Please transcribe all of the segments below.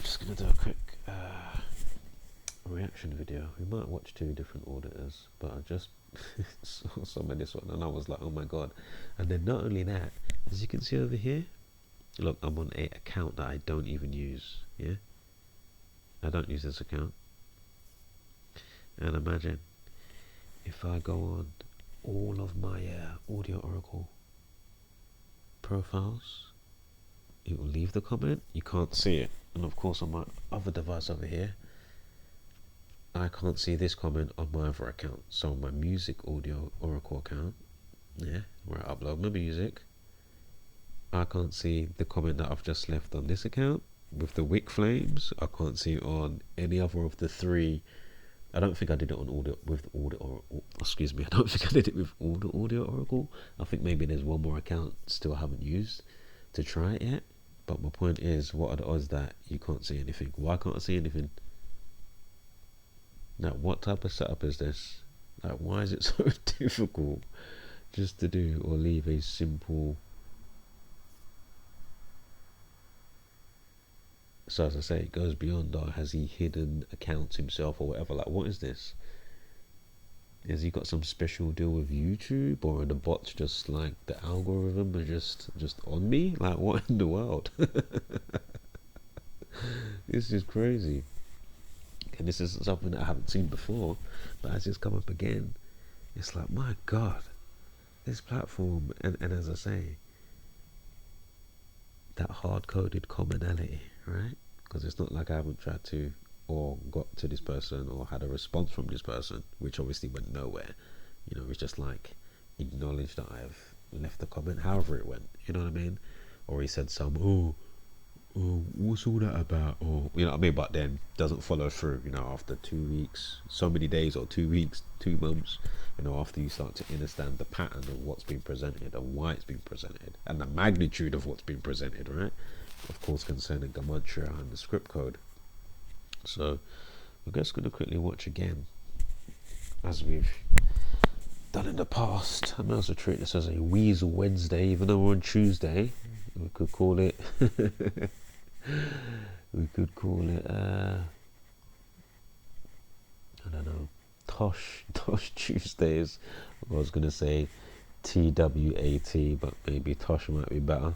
just going to do a quick reaction video. We might watch 2 different auditors, but I just saw some of this one and I was like, oh my god. And then not only that, as you can see over here, look, I'm on an account that I don't even use. Yeah, I don't use this account. And imagine if I go on all of my audio oracle profiles, it will leave the comment. You can't see it. And of course on my other device over here, I can't see this comment on my other account. So on my music audio oracle account, yeah, where I upload my music, I can't see the comment that I've just left on this account with the wick flames. I can't see it on any other of the 3. I don't think I did it on audio with audio, or excuse me, I don't think I did it with all the audio oracle. I think maybe there's one more account still I haven't used to try it yet. But my point is, what are the odds that you can't see anything? Why can't I see anything? Now, what type of setup is this? Like, why is it so difficult just to do or leave a simple? So as I say, it goes beyond, has he hidden accounts himself or whatever? Like, what is this? Has he got some special deal with YouTube, or are the bots just like the algorithm are just on me? Like, what in the world? This is crazy. And this is something that I haven't seen before, but as it's come up again, it's like, my god, this platform, and as I say, that hard-coded commonality, right? Because it's not like I haven't tried to or got to this person or had a response from this person, which obviously went nowhere. You know, it's just like acknowledge that I've left a comment, however it went, you know what I mean? Or he said some, what's all that about, or you know what I mean, but then doesn't follow through, you know, after 2 weeks, so many days, or 2 weeks, 2 months, you know, after you start to understand the pattern of what's being presented and why it's being presented and the magnitude of what's being presented, right? Of course, concerning the mantra and the script code. So we're just going to quickly watch again, as we've done in the past. I might also treat this as a Weasel Wednesday, even though we're on Tuesday. We could call it we could call it I don't know, Tosh Tuesdays. I was going to say TWAT, but maybe Tosh might be better.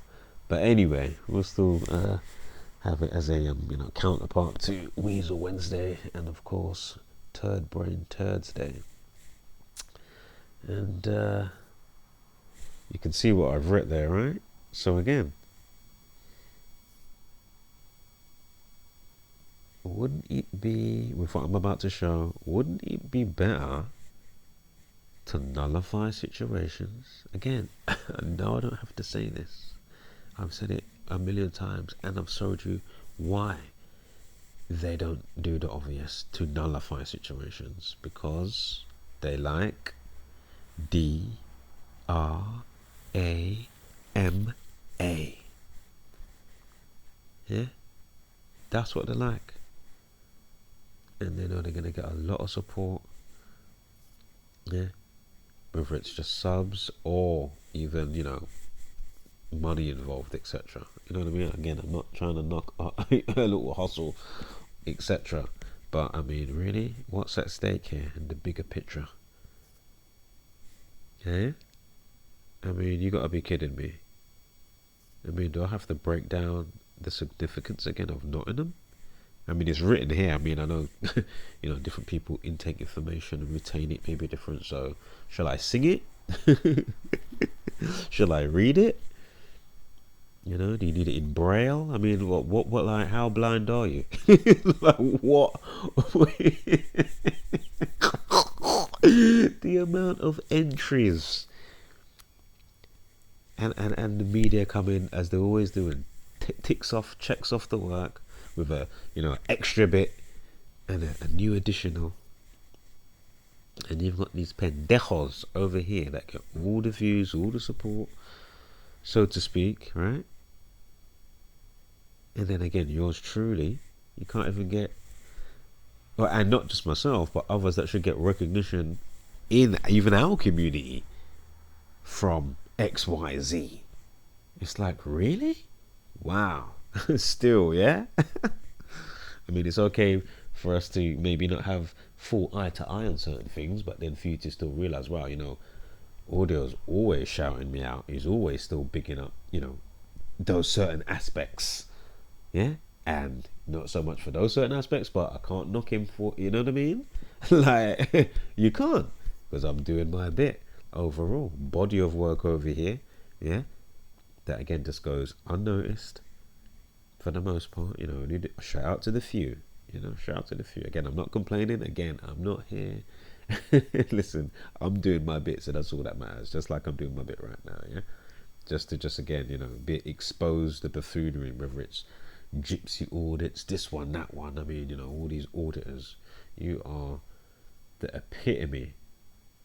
But anyway, we'll still have it as a you know, counterpart to Weasel Wednesday, and of course Turd Brain Turds Day. And you can see what I've written there, right? So again, wouldn't it be, with what I'm about to show, wouldn't it be better to nullify situations? Again, I know I don't have to say this. I've said it a million times, and I've showed you why they don't do the obvious to nullify situations, because they like DRAMA. Yeah, that's what they like, and they know they're going to get a lot of support. Yeah, whether it's just subs or even, you know, money involved, etc. You know what I mean? Again, I'm not trying to knock a little hustle, etc. But I mean, really, what's at stake here in the bigger picture? Okay? I mean, you gotta be kidding me. I mean, do I have to break down the significance again of Nottingham? I mean, it's written here. I mean, I know, you know, different people intake information and retain it may be different. So, shall I sing it? Shall I read it? You know, do you need it in braille? I mean, what, like, how blind are you? Like, what? The amount of entries, and the media come in as they always do and ticks off, checks off the work with a, you know, extra bit and a new additional, and you've got these pendejos over here that get all the views, all the support, so to speak, right? And then again, yours truly, you can't even get, well, and not just myself, but others that should get recognition in even our community from XYZ. It's like, really? Wow. Still, yeah? I mean, it's okay for us to maybe not have full eye to eye on certain things, but then for you to still realize, wow, you know, Audio's always shouting me out. He's always still bigging up, you know, those certain aspects. Yeah. And not so much for those certain aspects, but I can't knock him for, you know what I mean? Like, you can't, because I'm doing my bit overall. Body of work over here. Yeah. That again just goes unnoticed for the most part. You know, shout out to the few. You know, shout out to the few. Again, I'm not complaining. Again, I'm not here. Listen, I'm doing my bit, so that's all that matters. Just like I'm doing my bit right now, yeah. Just to again, you know, expose the buffoonery, whether it's gypsy audits, this one, that one. I mean, you know, all these auditors. You are the epitome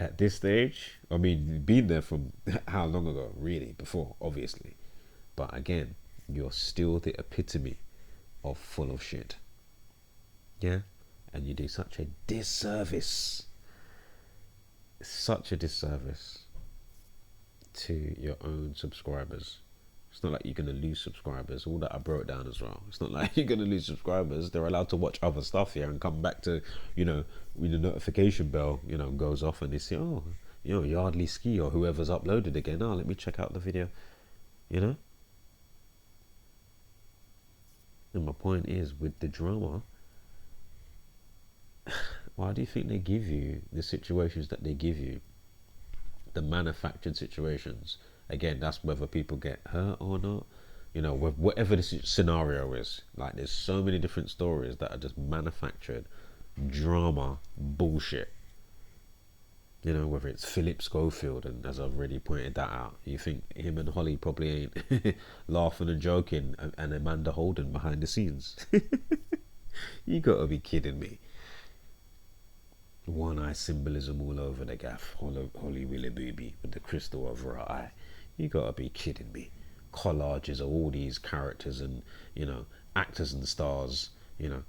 at this stage. I mean, been there from how long ago, really? Before, obviously, but again, you're still the epitome of full of shit. Yeah, and you do such a disservice. Such a disservice to your own subscribers. It's not like you're going to lose subscribers. All that I broke down as well. It's not like you're going to lose subscribers. They're allowed to watch other stuff here and come back to, you know, when the notification bell, you know, goes off and they say, oh, you know, Yardley Ski or whoever's uploaded again. Oh, let me check out the video, you know. And my point is, with the drama, why do you think they give you the situations that they give you? The manufactured situations. Again, that's whether people get hurt or not. You know, whatever the scenario is. Like, there's so many different stories that are just manufactured drama bullshit. You know, whether it's Philip Schofield, and as I've already pointed that out, you think him and Holly probably ain't laughing and joking, and Amanda Holden behind the scenes. You gotta be kidding me. One eye symbolism all over the gaff. Holly Willy Booby with the crystal over her eye. You gotta be kidding me. Collages of all these characters and, you know, actors and stars, you know,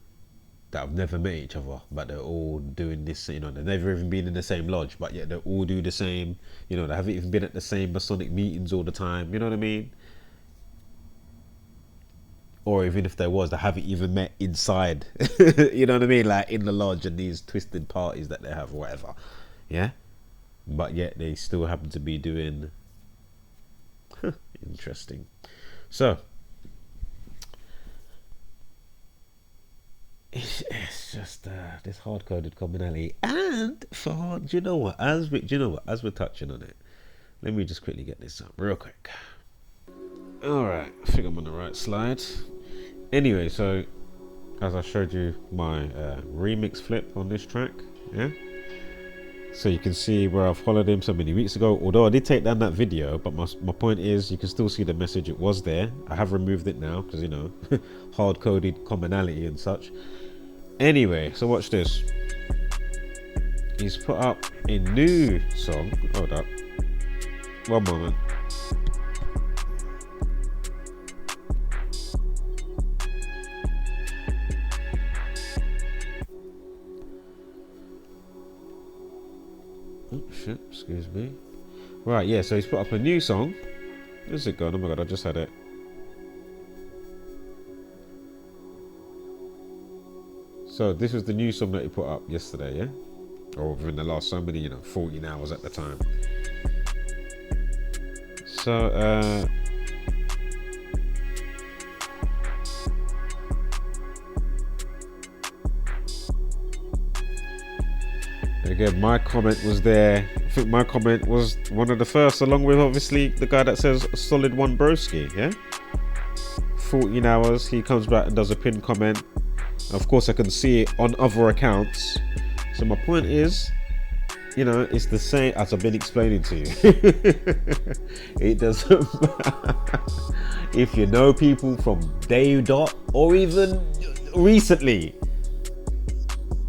that have never met each other, but they're all doing this, you know, they've never even been in the same lodge, but yet they all do the same, you know, they haven't even been at the same Masonic meetings all the time, you know what I mean? Or even if there was, they haven't even met inside, you know what I mean? Like in the lodge and these twisted parties that they have or whatever, yeah? But yet they still happen to be doing, interesting. So, it's just this hard-coded commonality. And for, do you know what, as we're touching on it, let me just quickly get this up real quick. All right, I think I'm on the right slide. Anyway, so as I showed you my remix flip on this track, yeah, so you can see where I've followed him so many weeks ago, although I did take down that video, but my point is, you can still see the message. It was there. I have removed it now because, you know, hard-coded commonality and such. Anyway, so watch this. He's put up a new song. Hold up, one moment. Oh shit, excuse me. Right, yeah, so he's put up a new song. Where's it gone? Oh my god, I just had it. So this was the new song that he put up yesterday, yeah? Or within the last so many, you know, 14 hours at the time. So, again, my comment was there. I think my comment was one of the first, along with obviously the guy that says solid one broski, yeah? 14 hours, he comes back and does a pinned comment. Of course, I can see it on other accounts. So my point is, you know, it's the same as I've been explaining to you. It doesn't matter. If you know people from day dot or even recently,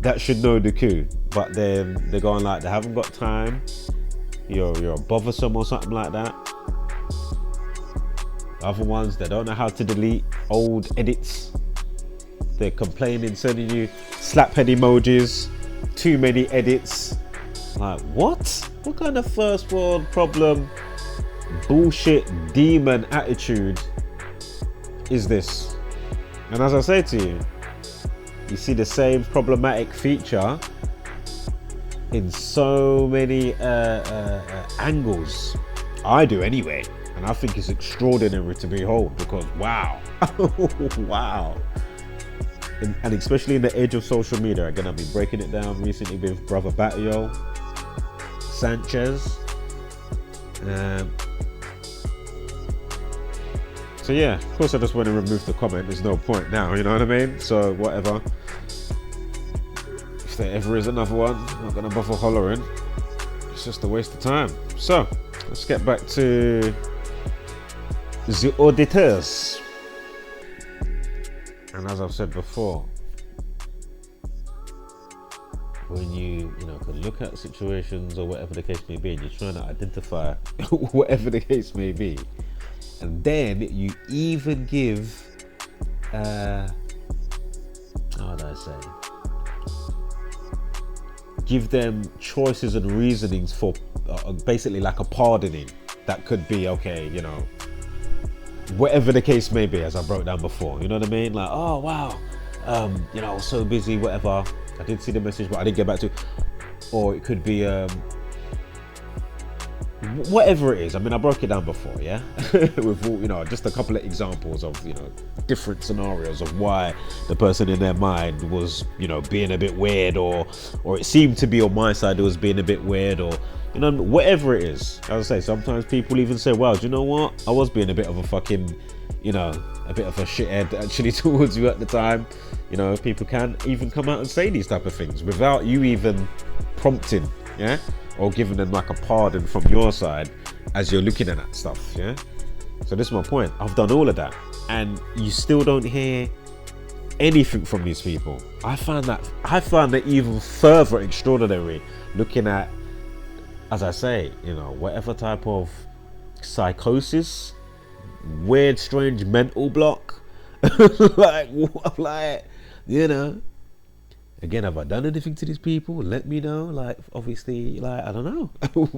that should know the coup. But then they're going like they haven't got time. You're bothersome or something like that. Other ones, they don't know how to delete old edits. They're complaining, sending you slap head emojis, too many edits. Like, what? What kind of first world problem, bullshit, demon attitude is this? And as I say to you, You see the same problematic feature in so many angles. I do anyway, and I think it's extraordinary to behold, because wow. Wow. And especially in the age of social media, again, I've been breaking it down recently with brother Batio Sanchez. So yeah, of course I just want to remove the comment. There's no point now, you know what I mean? So whatever. If there ever is another one, I'm not gonna bother hollering. It's just a waste of time. So let's get back to the auditors. And as I've said before, when you can look at situations or whatever the case may be, and you're trying to identify whatever the case may be, and then you even give how would I say, give them choices and reasonings for basically like a pardoning that could be okay, whatever the case may be, as I broke down before, you know what I mean? Like, oh wow, I was so busy, whatever, I did see the message but I didn't get back to, or it could be whatever it is. I mean, I broke it down before, yeah, with all, just a couple of examples of different scenarios of why the person in their mind was being a bit weird, or it seemed to be on my side it was being a bit weird, or whatever it is. As I say, sometimes people even say, well, do you know what, I was being a bit of a fucking a bit of a shithead actually towards you at the time. People can even come out and say these type of things without you even prompting, yeah, or giving them like a pardon from your side as you're looking at that stuff, yeah. So this is my point. I've done all of that and you still don't hear anything from these people. I found that even further extraordinary, looking at, as I say, whatever type of psychosis, weird, strange mental block, like, again, have I done anything to these people? Let me know. Like, obviously, like, I don't know,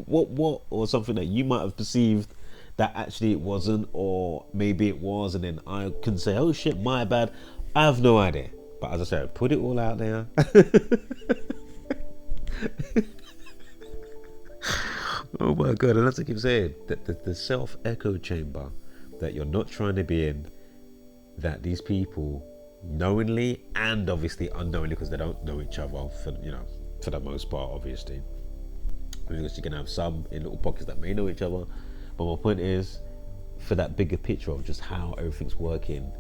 what, or something that you might have perceived that actually it wasn't, or maybe it was, and then I can say, oh shit, my bad. I have no idea. But as I said, put it all out there. Oh my God, and as I keep saying, that the self-echo chamber that you're not trying to be in, that these people knowingly and obviously unknowingly, because they don't know each other for the most part, obviously, because you can have some in little pockets that may know each other, but my point is, for that bigger picture of just how everything's working,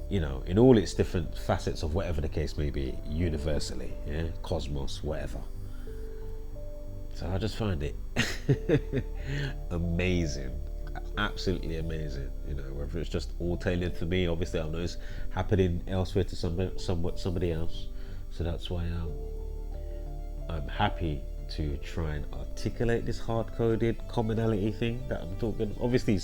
in all its different facets of whatever the case may be, universally, yeah, cosmos, whatever. So I just find it amazing, absolutely amazing. Whether it's just all tailored for me, obviously I know it's happening elsewhere to somebody else. So that's why I'm happy to try and articulate this hard-coded commonality thing that I'm talking. Obviously,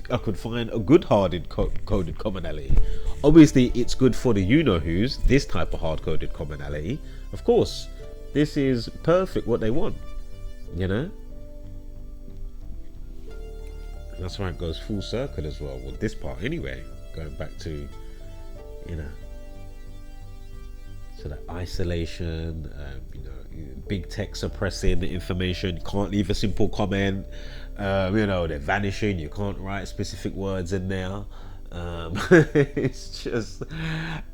I could find a good hard-coded commonality. Obviously, it's good for the you-know-who's, this type of hard-coded commonality. Of course, this is perfect what they want, And that's why it goes full circle as well. Well, this part anyway, going back to, so that isolation, big tech suppressing the information, you can't leave a simple comment, they're vanishing, you can't write specific words in there. It's just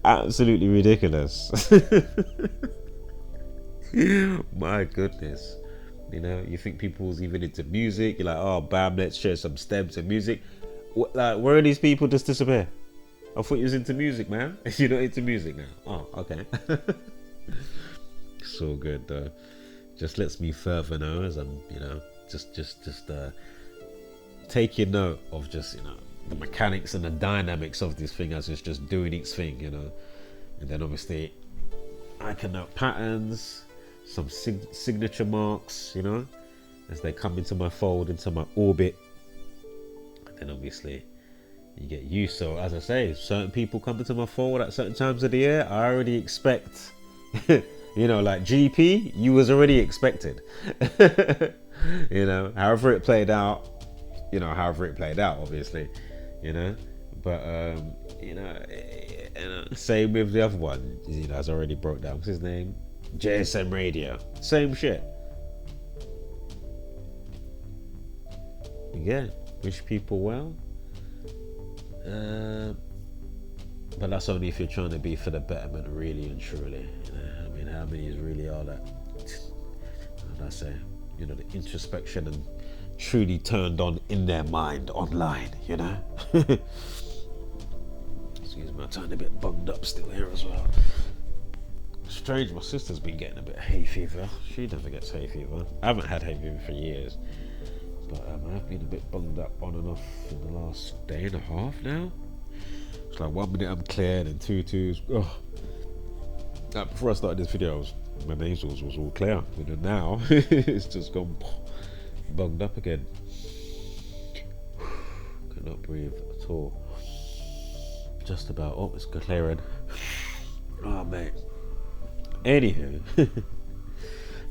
absolutely ridiculous. My goodness. You think people's even into music, you're like, oh bam, let's share some stems and music. Like, where are these people just disappear? I thought you was into music, man. You're not into music now. Oh, okay. So good though. Just lets me further know as I'm, just taking note of just, the mechanics and the dynamics of this thing as it's just doing its thing, And then obviously I can note patterns, some signature marks, as they come into my fold, into my orbit. And then obviously you get used. So as I say, certain people come into my fold at certain times of the year. I already expect, like GP, you was already expected. However it played out, obviously, But You know? Same with the other one, you know, as I already broke down. What's his name? JSM Radio. Same shit. Yeah, wish people well. But that's only if you're trying to be for the betterment, really and truly. You know? I mean, how many really are that? And I say, you know, the introspection and truly turned on in their mind online, you know. Excuse me, I'm turning a bit bunged up still here as well. Strange, my sister's been getting a bit of hay fever. She never gets hay fever. I haven't had hay fever for years, but I've been a bit bunged up on and off in the last day and a half now. It's like 1 minute I'm clear, then two. Oh. Before I started this video, my nasals was all clear. But now it's just gone bunged up again. Cannot breathe at all. Just about. Oh, it's clearing. Oh, mate. Anywho.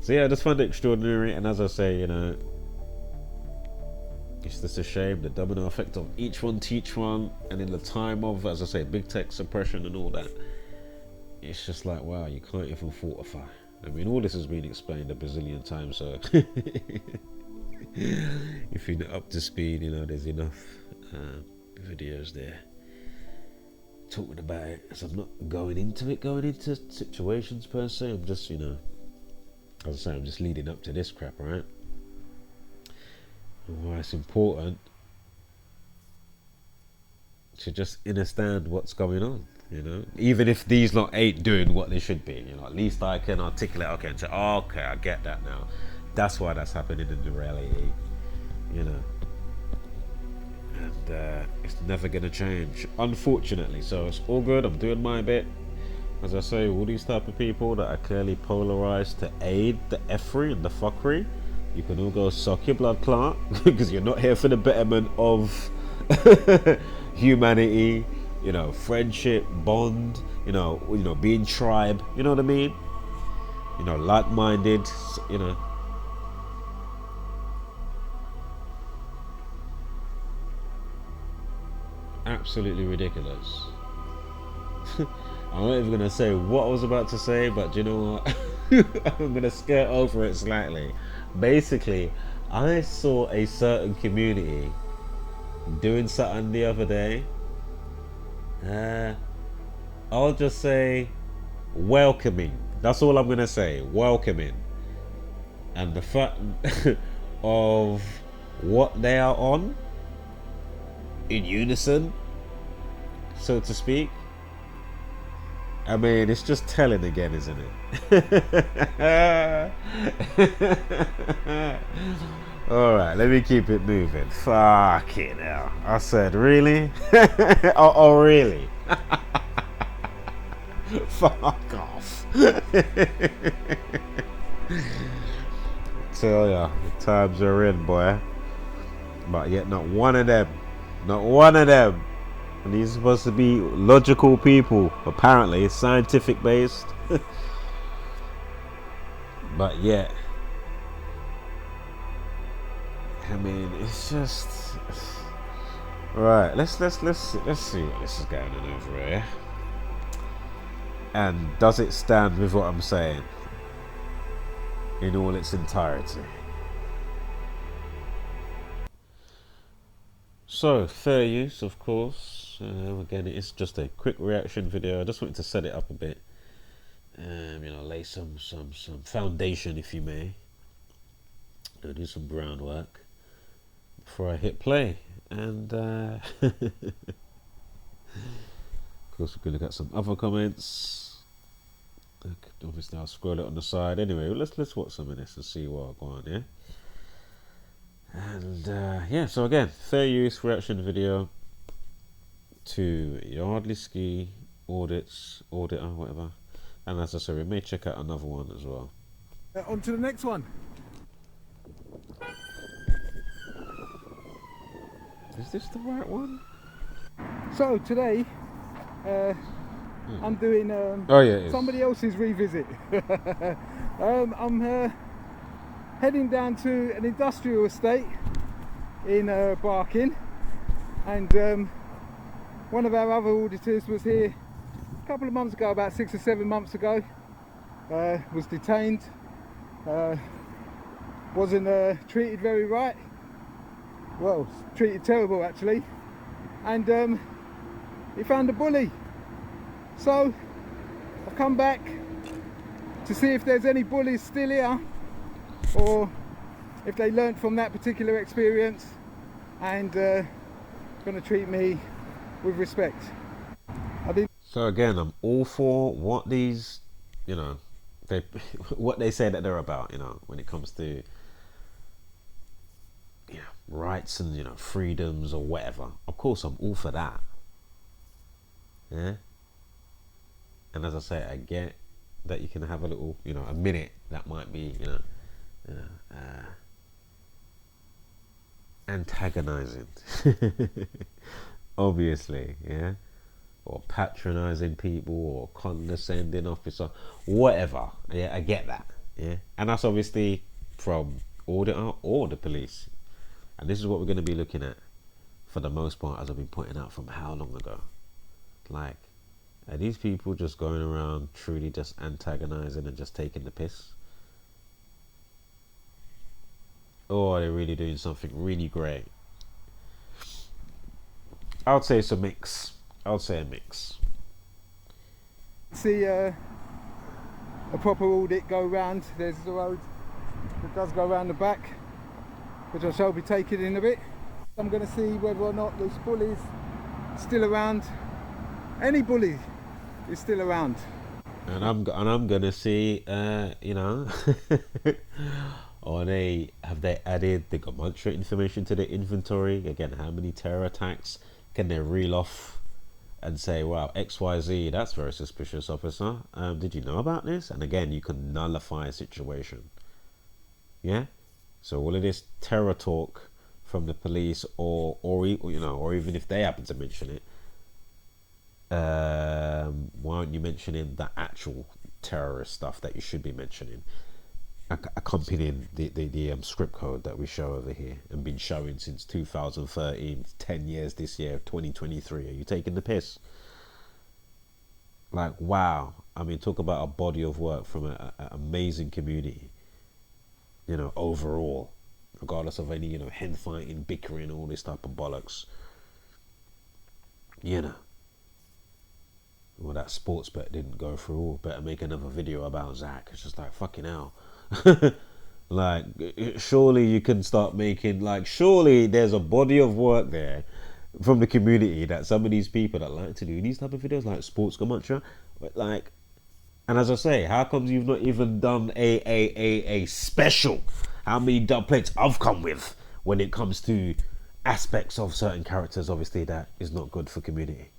So yeah, I just found it extraordinary, and as I say, you know, it's just a shame the domino effect of each one teach one, and in the time of, as I say, big tech suppression and all that, it's just like, wow, you can't even fortify. I mean, all this has been explained a bazillion times, so if you're not up to speed, you know, there's enough videos there talking about it. As I'm not going into situations per se, I'm just, you know, as I say, I'm just leading up to this crap, right? And why it's important to just understand what's going on, you know, even if these lot ain't doing what they should be, you know, at least I can articulate, okay, and say, oh, okay, I get that now. That's why that's happening in the reality, you know. And it's never gonna change, unfortunately. So it's all good. I'm doing my bit. As I say, all these type of people that are clearly polarized to aid the effery and the fuckery, you can all go suck your blood clot because you're not here for the betterment of humanity, you know, friendship, bond, you know, being tribe, you know what I mean? You know, like-minded, you know. Absolutely ridiculous. I'm not even gonna say what I was about to say, but do you know what? I'm gonna skirt over it slightly. Basically, I saw a certain community doing something the other day. I'll just say welcoming. That's all I'm gonna say. Welcoming. And the fact of what they are on, in unison, so to speak. I mean, it's just telling again, isn't it? Alright, let me keep it moving. Fucking hell. I said, really? oh, really? Fuck off. Tell ya, the times are in, boy. But yet not one of them. Not one of them. And these are supposed to be logical people, apparently, scientific based. But yet, I mean, it's just right. Let's see what this is going on over here. And does it stand with what I'm saying in all its entirety? So, fair use, of course. Again, it's just a quick reaction video. I just wanted to set it up a bit. You know, lay some foundation, if you may. Do some groundwork before I hit play. And of course, we're going to look at some other comments. Obviously, I'll scroll it on the side. Anyway, let's watch some of this and see what I go on, yeah. And yeah, so again, fair use reaction video to Yardley Ski Auditor, whatever. And as I said, we may check out another one as well. On to the next one. Is this the right one? So today, I'm doing oh yeah, somebody else's revisit. I'm heading down to an industrial estate in Barking, and one of our other auditors was here a couple of months ago, about 6 or 7 months ago, was detained, wasn't treated very right, well, treated terrible actually, and he found a bully. So I've come back to see if there's any bullies still here, or if they learnt from that particular experience and going to treat me with respect. So again, I'm all for what these, what they say that they're about, when it comes to rights and freedoms or whatever. Of course, I'm all for that. Yeah. And as I say, I get that you can have a little, a minute that might be, antagonizing, obviously, yeah, or patronizing people or condescending officer, whatever. Yeah, I get that. Yeah, and that's obviously from auditor or the police. And this is what we're going to be looking at for the most part, as I've been pointing out from how long ago. Like, are these people just going around truly just antagonizing and just taking the piss? Or are they really doing something really great? I would say it's a mix. I would say a mix. See a proper audit go round. There's the road that does go round the back, which I shall be taking in a bit. I'm going to see whether or not this bully's still around. Any bully is still around. And I'm gonna see, or have they added the demonstrate information to the inventory? Again, how many terror attacks can they reel off and say, wow, XYZ, that's very suspicious, officer. Did you know about this? And again, you can nullify a situation. Yeah. So all of this terror talk from the police, or even if they happen to mention it, why aren't you mentioning the actual terrorist stuff that you should be mentioning, accompanying the script code that we show over here and been showing since 2013, 10 years this year, 2023? Are you taking the piss? Like, wow. I mean, talk about a body of work from an amazing community, overall, regardless of any, hen fighting, bickering, all this type of bollocks. Well, that sports bet didn't go through. Better make another video about Zach. It's just like, fucking hell. Like, surely you can start making, like, surely there's a body of work there from the community that some of these people that like to do these type of videos, like sports commentary, like, and as I say, how comes you've not even done a special? How many dub plates I've come with when it comes to aspects of certain characters, obviously, that is not good for community.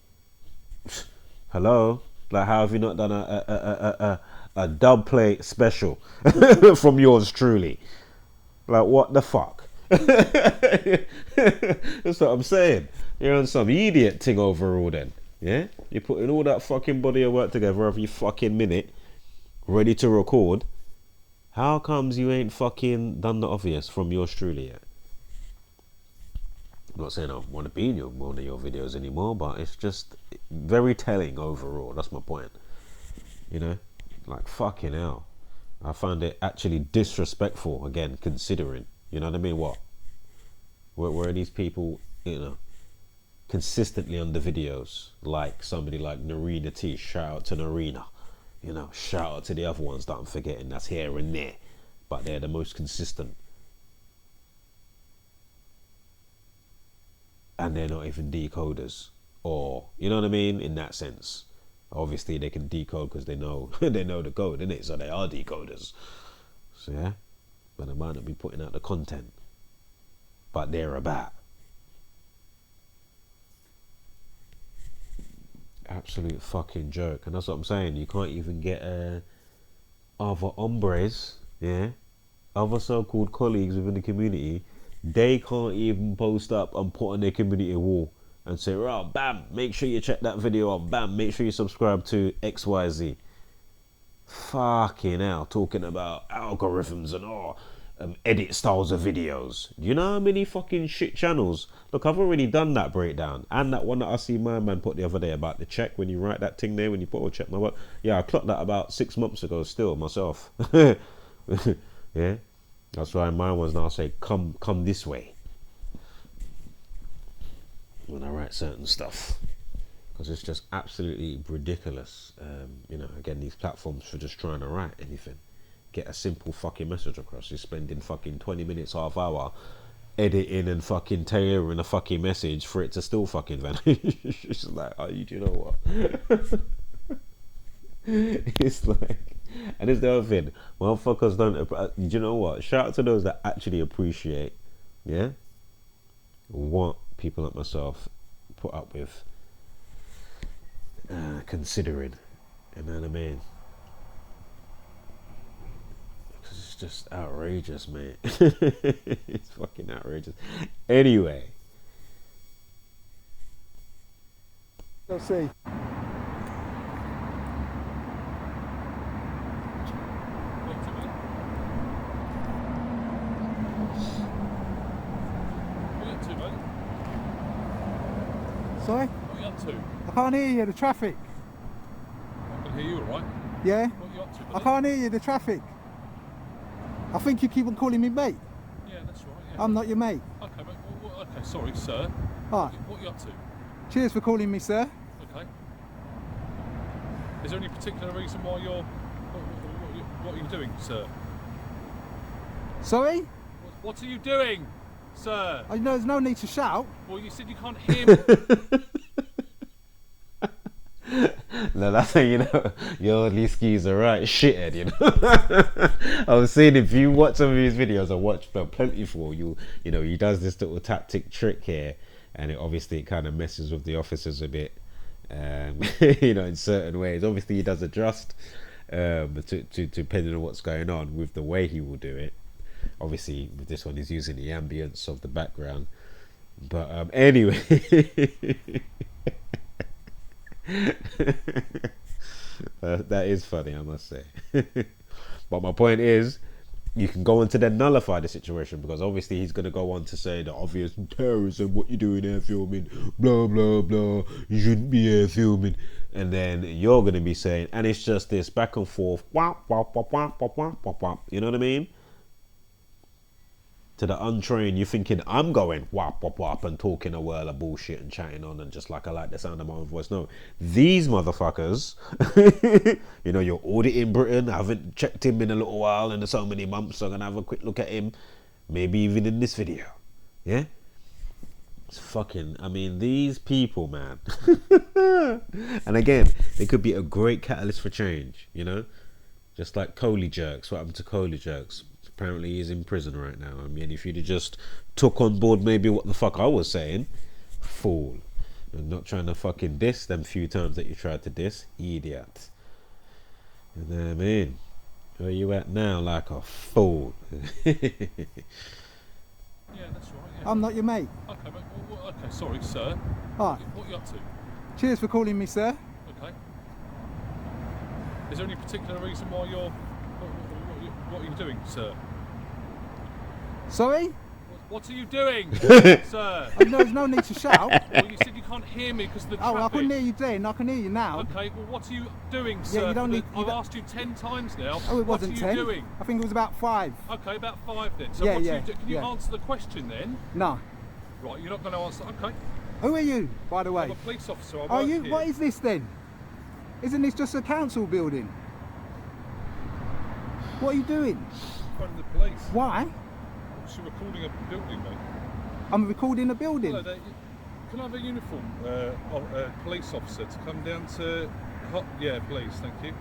Hello? Like, how have you not done a dub plate special from yours truly? Like, what the fuck? That's what I'm saying. You're on some idiot thing overall then. Yeah? You're putting all that fucking body of work together every fucking minute, ready to record. How comes you ain't fucking done the obvious from yours truly yet? I'm not saying I want to be in one of your videos anymore, but it's just very telling overall. That's my point. Like, fucking hell. I find it actually disrespectful, again, considering, you know what I mean? What? Where are these people, consistently on the videos, like somebody like Narina T? Shout out to Narina. Shout out to the other ones that I'm forgetting, that's here and there, but they're the most consistent. And they're not even decoders, or, you know what I mean, in that sense. Obviously they can decode because they know they know the code, innit? So they are decoders. So yeah, but they might not be putting out the content, but they're about. Absolute fucking joke. And that's what I'm saying. You can't even get other hombres, yeah, other so-called colleagues within the community. They can't even post up and put on their community wall and say, oh, bam, make sure you check that video out. Bam, make sure you subscribe to XYZ. Fucking hell, talking about algorithms and edit styles of videos. You know how many fucking shit channels? Look, I've already done that breakdown, and that one that I see my man put the other day about the check, when you write that thing there, when you put "oh, check my work." Yeah, I clocked that about 6 months ago still myself. Yeah, that's why mine was now say come this way when I write certain stuff, because it's just absolutely ridiculous. You know, again, these platforms for just trying to write anything, get a simple fucking message across. You're spending fucking 20 minutes, half hour editing and fucking tailoring a fucking message for it to still fucking vanish. It's like, oh, you do you know what? It's like, and it's the other thing, motherfuckers don't, you know what? Shout out to those that actually appreciate, yeah, what people like myself put up with, considering, you know what I mean? Because it's just outrageous, mate. It's fucking outrageous. Anyway, Let's see. Sorry? What are you up to? I can't hear you, the traffic. I can hear you all right. Yeah? What are you up to, buddy? I can't hear you, the traffic. I think you keep on calling me mate. Yeah, that's right. Yeah. I'm not your mate. Okay, mate. Okay, sorry, sir. Alright. What are you up to? Cheers for calling me, sir. Okay. Is there any particular reason why you're... What are you doing, sir? Sorry? What are you doing, sir? I know there's no need to shout. Well, you said you can't hear me. no, that's how you know your Liski's a right shithead, you know. I was saying, if you watch some of his videos, I watched Plentiful, you know, he does this little tactic trick here, and it kind of messes with the officers a bit, you know, in certain ways. Obviously he does adjust to depending on what's going on with the way he will do it. Obviously with this one he's using the ambience of the background, but anyway. That is funny, I must say. But my point is, you can go on to then nullify the situation, because obviously he's going to go on to say the obvious terrorism, what you doing here filming, blah blah blah, you shouldn't be here filming, and then you're going to be saying, and it's just this back and forth, wah, wah, wah, wah, wah, wah, wah, wah. You know what I mean? To the untrained, you're thinking I'm going whap whap whap and talking a whirl of bullshit and chatting on and just like I like the sound of my own voice. No, these motherfuckers, you know, you're auditing Britain. I haven't checked him in a little while, in so many months, so I'm gonna have a quick look at him, maybe even in this video. Yeah, it's fucking, I mean, these people, man. And again, they could be a great catalyst for change, you know, just like Coley Jerks. What happened to Coley Jerks? Apparently he's in prison right now. I mean, if you'd have just took on board maybe what the fuck I was saying, fool. And not trying to fucking diss them few times that you tried to diss, idiot. You know what I mean? Where you at now, like a fool? Yeah, that's right. Yeah. I'm not your mate. Okay, mate. Okay, sorry, sir. Alright. What are you up to? Cheers for calling me, sir. Okay. Is there any particular reason why you're... What are you doing, sir? Sorry? What are you doing, sir? I know there's no need to shout. Well, you said you can't hear me because of the traffic. Oh, I couldn't hear you then. I can hear you now. Okay, well, what are you doing, sir? Yeah, you don't need... I've asked you 10 times now. Oh, it wasn't 10. What are you doing? I think it was about 5. Okay, about 5 then. So Yeah, what yeah, do you do? Can you yeah. answer the question then? No. Right, you're not going to answer. Okay. Who are you, by the way? I'm a police officer. I Are work you? here. What is this then? Isn't this just a council building? What are you doing? From the police. Why? She's recording a building, mate. I'm recording a building. Hello there. Can I have a uniform police officer to come down to... Yeah, please, thank you.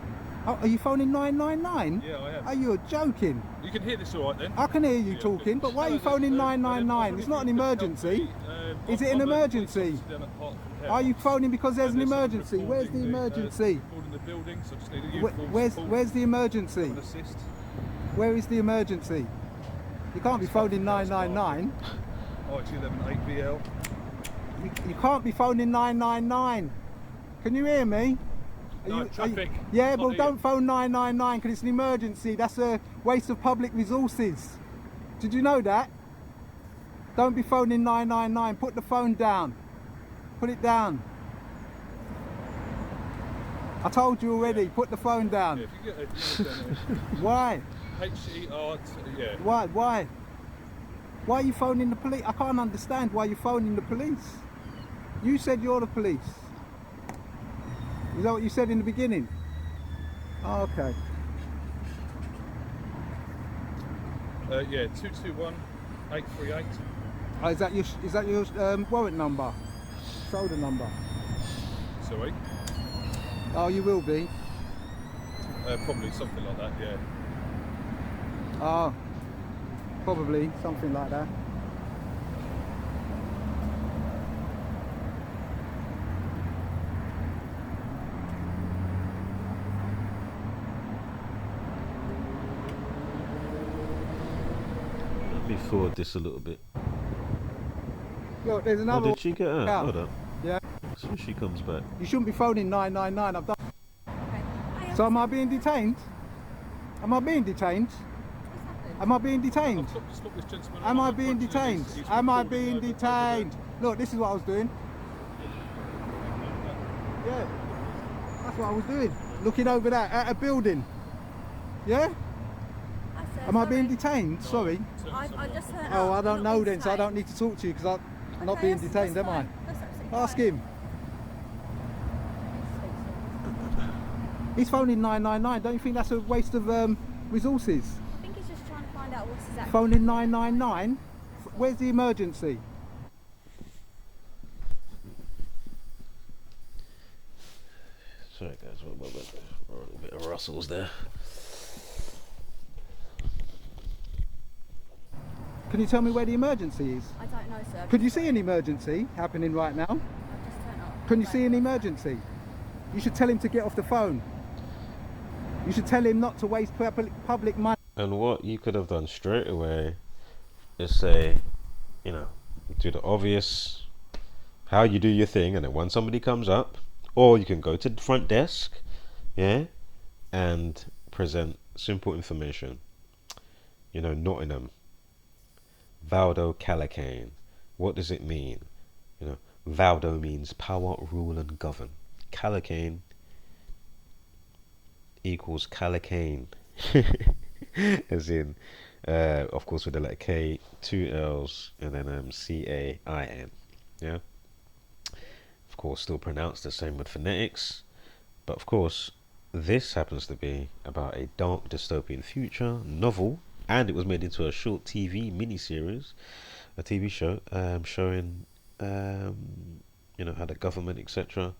Oh, are you phoning 999? Yeah, I am. Are you joking? You can hear this all right then? I can hear you Yeah, talking, good. but why are you Hello, phoning I 999? It's not an emergency. Is it an emergency? Are you phoning because there's an emergency? Where's the emergency? Recording the building, so I just need a uniform. Where's the emergency? Assist. Where is the emergency? You can't be phoning 999. IT118BL. You can't be phoning 999. Can you hear me? No, traffic. Yeah, Can't well, hear don't you. phone 999 because it's an emergency. That's a waste of public resources. Did you know that? Don't be phoning 999. Put the phone down. Put it down. I told you already. Put the phone down. Yeah, if you get a Why? H-E-R, yeah. Why? Why? Why are you phoning the police? I can't understand why you're phoning the police. You said you're the police. Is that what you said in the beginning? Oh, okay. Yeah, 221-838. Oh, is that your warrant number? Shoulder number? Sorry? Oh, you will be. Probably something like that, yeah. Oh, probably something like that. Let me forward this a little bit. Look, there's Oh, another. did she get out? Hold up. Yeah. So she comes back. You shouldn't be phoning 999. I've done. Okay. So am I being detained? Am I being detained? Am I being detained? Stop this gentleman. Am I being detained? He's Am I recording being over detained? Look, this is what I was doing. Yeah, that's what I was doing. Looking over that at a building. Yeah? Am I being detained? Sorry. I just heard. Oh, I don't know then, so I don't need to talk to you because I'm not being detained, am I? Ask him. He's phoning 999. Don't you think that's a waste of resources? I think he's just trying to find out what's exactly. Phoning 999? Where's the emergency? Sorry guys, we're a little bit of rustles there. Can you tell me where the emergency is? I don't know, sir. Could you see an emergency happening right now? I've just turned up. Can you see an emergency? You should tell him to get off the phone. You should tell him not to waste public money. And what you could have done straight away is say, you know, do the obvious, how you do your thing, and then when somebody comes up, or you can go to the front desk, yeah, and present simple information. You know, Nottingham, Valdo Calicane. What does it mean? You know, Valdo means power, rule, and govern. Calicane equals Calicane, as in, of course, with the letter K, 2 L's, and then C-A-I-N. Yeah. Of course, still pronounced the same with phonetics, but of course, this happens to be about a dark dystopian future novel, and it was made into a short TV miniseries, a TV show, showing, you know, how the government, etc.,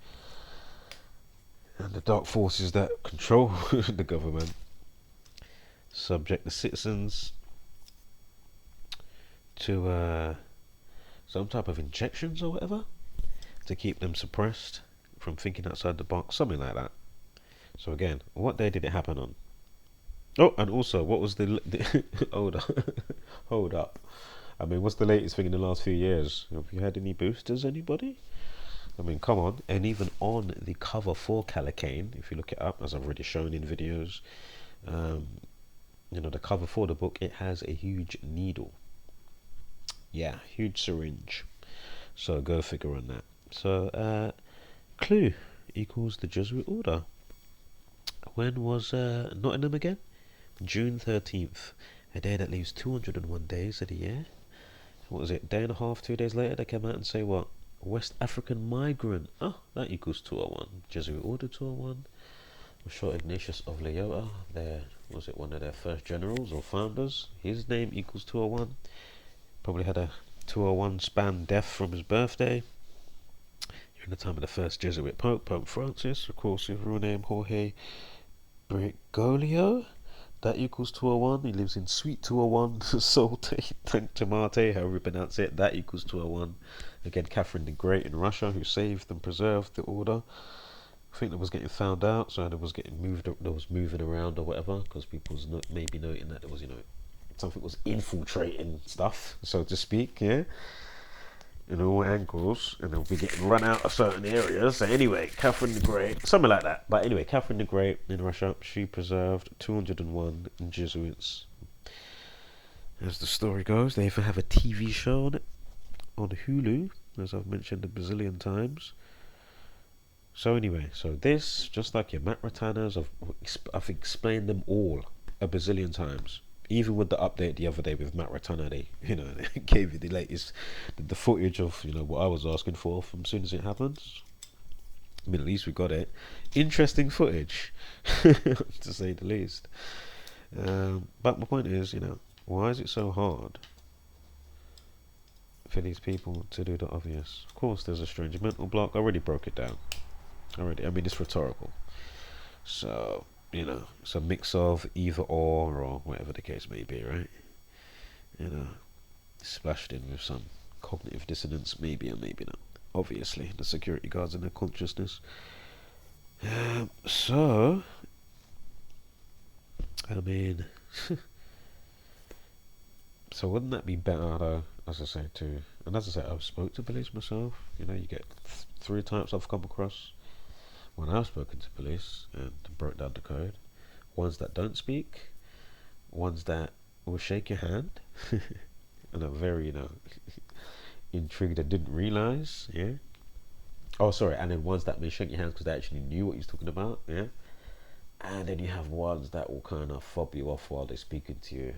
and the dark forces that control the government subject the citizens to some type of injections or whatever to keep them suppressed from thinking outside the box, something like that. So again, what day did it happen on? Oh, and also, what was the hold up. I mean, what's the latest thing in the last few years? Have you had any boosters, anybody? I mean, come on. And even on the cover for Calicane, if you look it up, as I've already shown in videos, you know, the cover for the book, it has a huge needle. Yeah, huge syringe. So go figure on that. So clue equals the Jesuit order. When was Nottingham again? June 13th, a day that leaves 201 days of the year. What was it, day and a half, 2 days later, they came out and say what? West African migrant. Oh, that equals 201. Jesuit order 201. I'm sure Ignatius of Loyola, was it one of their first generals or founders? His name equals 201. Probably had a 201 span death from his birthday. During the time of the first Jesuit Pope, Pope Francis, of course, his real name Jorge Bergoglio. That equals 201. He lives in Suite 201, Salte, Tomate, however you pronounce it. That equals 201. Again, Catherine the Great in Russia, who saved and preserved the order. I think that was getting found out, so there was getting moved, there was moving around or whatever, because people was maybe noting that there was, you know, something was infiltrating stuff, so to speak, yeah, in all angles, and they'll be getting run out of certain areas. So anyway, Catherine the Great, something like that. But anyway, Catherine the Great in Russia, she preserved 201 Jesuits. as the story goes. They even have a TV show on it on Hulu, as I've mentioned a bazillion times. So anyway, so this, just like your Matt Ratanas, I've explained them all a bazillion times. Even with the update the other day with Matt Ratana, they they gave you the latest, the footage of what I was asking for from as soon as it happens. I mean, at least we got it. Interesting footage, to say the least. But my point is, why is it so hard for these people to do the obvious? Of course, there's a strange mental block. I already broke it down. I mean, it's rhetorical. So, it's a mix of either or whatever the case may be, right? Splashed in with some cognitive dissonance, maybe or maybe not. Obviously, the security guards in their consciousness. So, I mean, so wouldn't that be better, though, as I say, I've spoke to police myself. You get three types I've come across when I've spoken to police and broke down the code. Ones that don't speak, ones that will shake your hand, and are very, intrigued and didn't realise, yeah. Oh, sorry, and then ones that may shake your hands because they actually knew what you're talking about, yeah. And then you have ones that will kind of fob you off while they're speaking to you,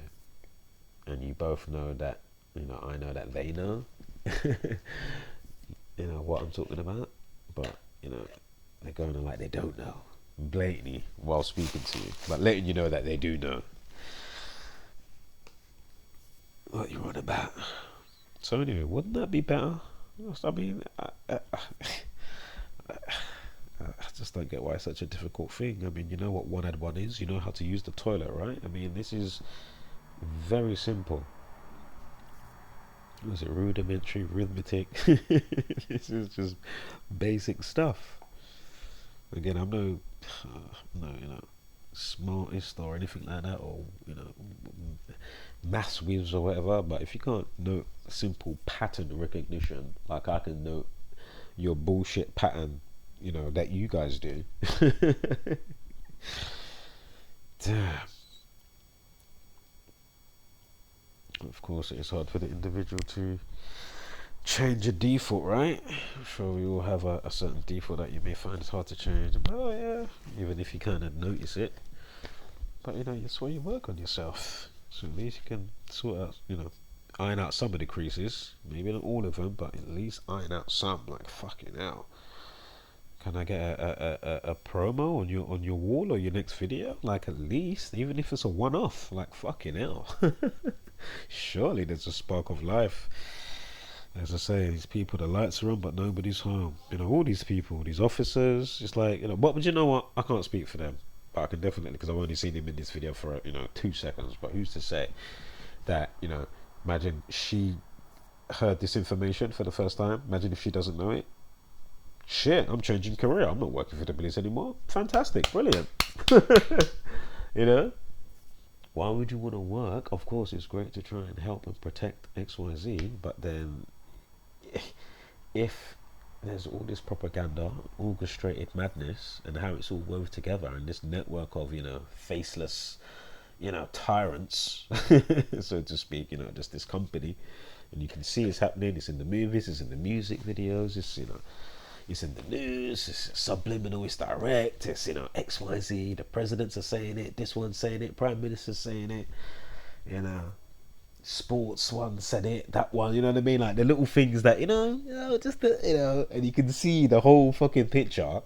and you both know that, I know that they know, what I'm talking about, but, they're going on like they don't know, blatantly, while speaking to you, but letting you know that they do know what you're on about. So anyway, wouldn't that be better? I mean, I just don't get why it's such a difficult thing. I mean, you know what 1+1 is? You know how to use the toilet, right? I mean, this is very simple. Was it rudimentary, arithmetic? This is just basic stuff. Again, I'm no, smartest or anything like that, or maths whiz or whatever. But if you can't note simple pattern recognition, like I can note your bullshit pattern, that you guys do. Damn. Of course, it's hard for the individual to change a default, right? I'm sure we all have a certain default that you may find it's hard to change. But yeah, even if you kind of notice it. But that's why you work on yourself. So at least you can sort out, iron out some of the creases. Maybe not all of them, but at least iron out some. Like, fucking hell. Can I get a promo on your wall or your next video? Like, at least, even if it's a one-off. Like, fucking hell. Surely there's a spark of life. As I say, these people, the lights are on, but nobody's home. All these people, these officers, it's like, but you know what? I can't speak for them. But I can definitely, because I've only seen him in this video for 2 seconds. But who's to say that imagine she heard this information for the first time. Imagine if she doesn't know it. Shit, I'm changing career. I'm not working for the police anymore. Fantastic, brilliant. Why would you want to work? Of course, it's great to try and help and protect XYZ, but then if there's all this propaganda, orchestrated madness, and how it's all wove together, and this network of faceless tyrants, so to speak, just this company, and you can see it's happening. It's in the movies, it's in the music videos, it's it's in the news, it's subliminal, it's direct, it's XYZ, the presidents are saying it, this one's saying it, prime minister's saying it, sports one said it, that one, you know what I mean? Like the little things that just the, and you can see the whole fucking picture.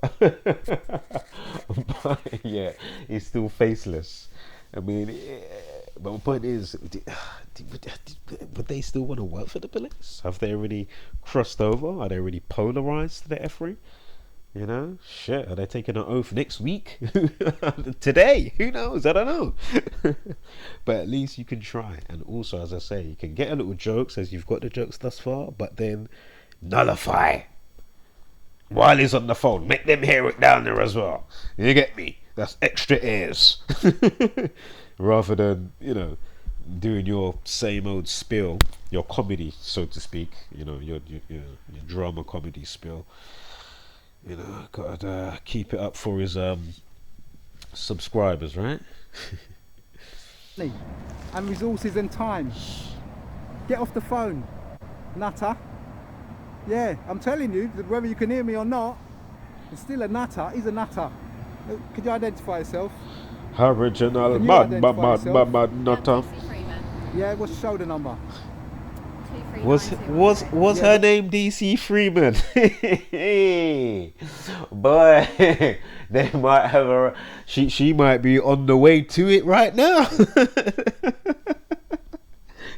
But yeah, it's still faceless. I mean, but my point is, would they still want to work for the police? Have they already crossed over? Are they already polarized to the F-ring? Shit, are they taking an oath next week? Today? Who knows? I don't know. But at least you can try. And also, as I say, you can get a little jokes as you've got the jokes thus far, but then nullify. While he's on the phone, make them hear it down there as well. You get me? That's extra ears. Rather than, doing your same old spiel, your comedy, so to speak, your drama comedy spiel. Gotta keep it up for his subscribers, right? and resources and time. Get off the phone, nutter. Yeah, I'm telling you, that whether you can hear me or not, it's still a nutter. He's a nutter. Could you identify yourself? Original Can you mad identify yourself? nutter. Yeah, DC Freeman. Yeah, what's the shoulder number? 239213. Was Yeah, her what- name DC Freeman? Boy, they might have her. She might be on the way to it right now.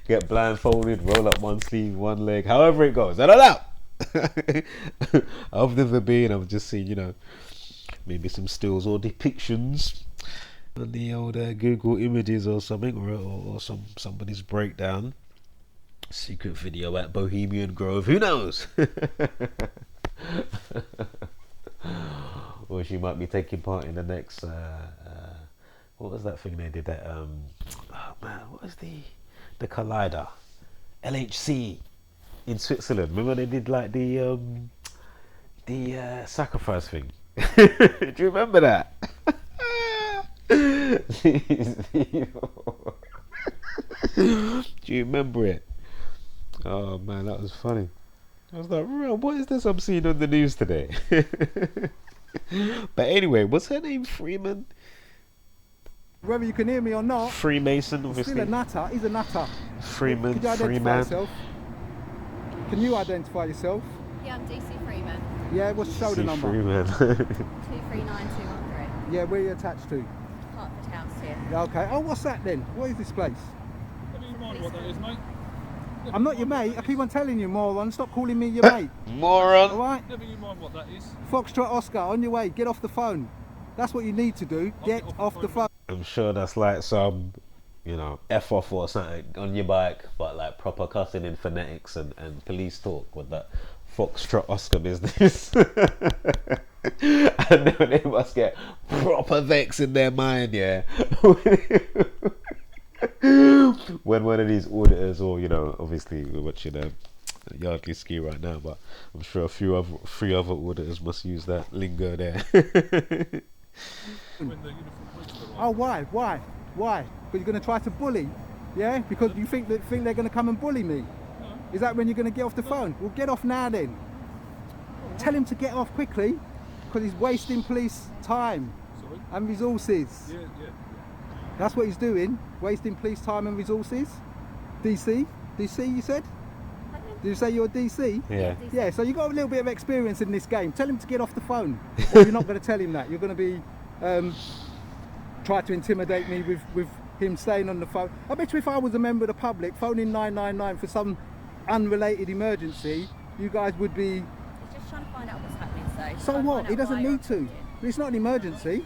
Get blindfolded, roll up one sleeve, one leg, however it goes. I don't know. I've never been. I've just seen, you know, maybe some stills or depictions on the old Google Images or something, or somebody's breakdown. Secret video at Bohemian Grove. Who knows? Or she might be taking part in the next. What was that thing they did? That oh man, what was the Collider? LHC in Switzerland. Remember they did like the sacrifice thing. Do you remember that? Do you remember it? Oh man, that was funny. I was like, what is this I'm seeing on the news today? But anyway, what's her name? Freeman? Whether you can hear me or not, Freemason, it's obviously. still a nutter. He's a nutter. Freeman, Could you identify Freeman. yourself? Can you identify yourself? Yeah, I'm DC Freeman. Yeah, what's the shoulder number? Freeman. 239213. Yeah, where are you attached to? Hertford House here. Yeah, okay. Oh, what's that then? What is this place? Never you mind what that is, mate. I'm not your mate. I keep on telling you, moron. Stop calling me your mate. All Moron. right? Never you mind what that is. Foxtrot Oscar, on your way. Get off the phone. That's what you need to do. Get off the phone. I'm sure that's like some, you know, F off or something on your bike, but like proper cussing in phonetics and police talk with that Foxtrot Oscar business. And then they must get proper vex in their mind, yeah. When one of these auditors, or you know, obviously we're watching Yardley ski right now, but I'm sure three other auditors must use that lingo there. When the uniform police arrive. Oh, why? Why? Why? Because you're going to try to bully? Yeah? Because you think they're going to come and bully me? Is that when you're going to get off the phone? Well, get off now then. Tell him to get off quickly, because he's wasting police time Sorry? and resources. Yeah. That's what he's doing, wasting police time and resources. DC? DC, you said? Did you say you're a DC? Yeah. Yeah, so you've got a little bit of experience in this game. Tell him to get off the phone. Or you're not going to tell him that. You're going to be try to intimidate me with him staying on the phone. I bet you if I was a member of the public phoning 999 for some unrelated emergency, you guys would be. He's just trying to find out what's happening, so. So trying to what? find He out doesn't why you're need to. talking. It's not an emergency.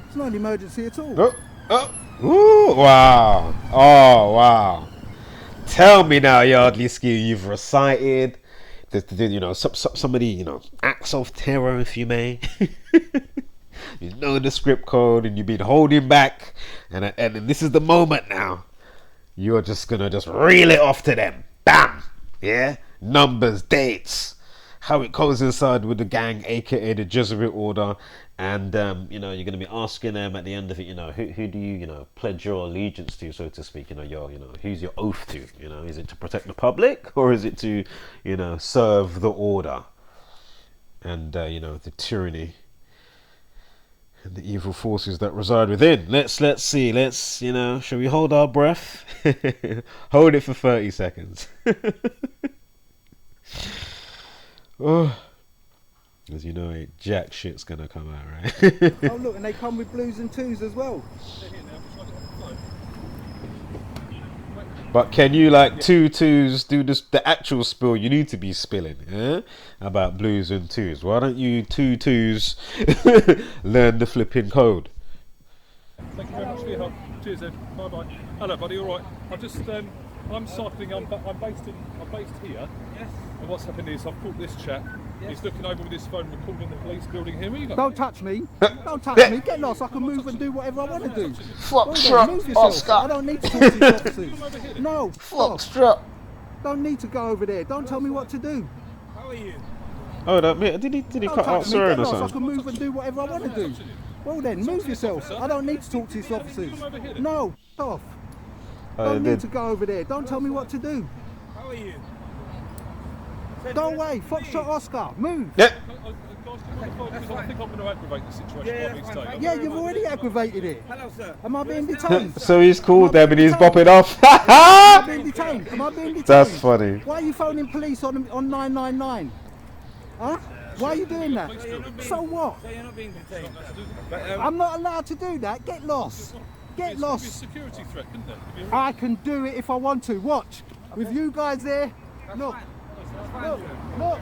It's not an emergency at all. Ooh, wow. Oh, wow. Tell me now, Yardley Ski, you've recited you know, some of the, you know, acts of terror, if you may. You know the script code, and you've been holding back, and this is the moment now. You're just gonna just reel it off to them. Bam! Yeah? Numbers, dates, how it coincides with the gang, aka the Jesuit order, and you know, you're going to be asking them at the end of it, you know, who do you, you know, pledge your allegiance to, so to speak, you know, who's your oath to, you know, is it to protect the public, or is it to, you know, serve the order and you know, the tyranny and the evil forces that reside within. Let's see, you know, shall we hold our breath? Hold it for 30 seconds. Oh, as you know, jack shit's gonna come out, right? Oh look, and they come with blues and twos as well. But can you, like, two twos do this, the actual spill you need to be spilling, yeah? About blues and twos. Why don't you two twos learn the flipping code? Thank you very much for your help. Cheers, Ed. Bye bye. Hello, buddy. All right. I just I'm cycling. I'm based here. Yes. And what's happened is I've caught this chap. Yes. He's looking over with his phone, recording the police building here. Where you got? Don't touch me. Don't touch me. Get lost. I can move and do whatever I want to do. Foxtrot Move yourself. Oscar. I don't need to talk to these officers. No. Stop. Foxtrot. Don't need to go over there. Don't tell me what to do. How are you? Oh, that did he Don't cut out touch me, swearing get or lost. I something? can move and do whatever I want to do. Well then, move yourself. I don't need to talk to these officers. No, off. Oh, Don't they need did. to go over there. Don't tell me what to do. How are you? Go away. Foxtrot Oscar. Move. Yeah. Because I think I'm going to aggravate the situation one of these days. Yeah, you've already aggravated it. Hello, sir. Am I being detained? So he's called them and he's bopping off. Am I being detained? Am I being detained? That's funny. Why are you phoning police on 999? Huh? Why are you doing that? So what? So you're not being detained. I'm not allowed to do that. Get lost. Get It's a lost. security threat, couldn't it? If you're- I can do it if I want to. Watch. With you guys there. Look. Look. Look.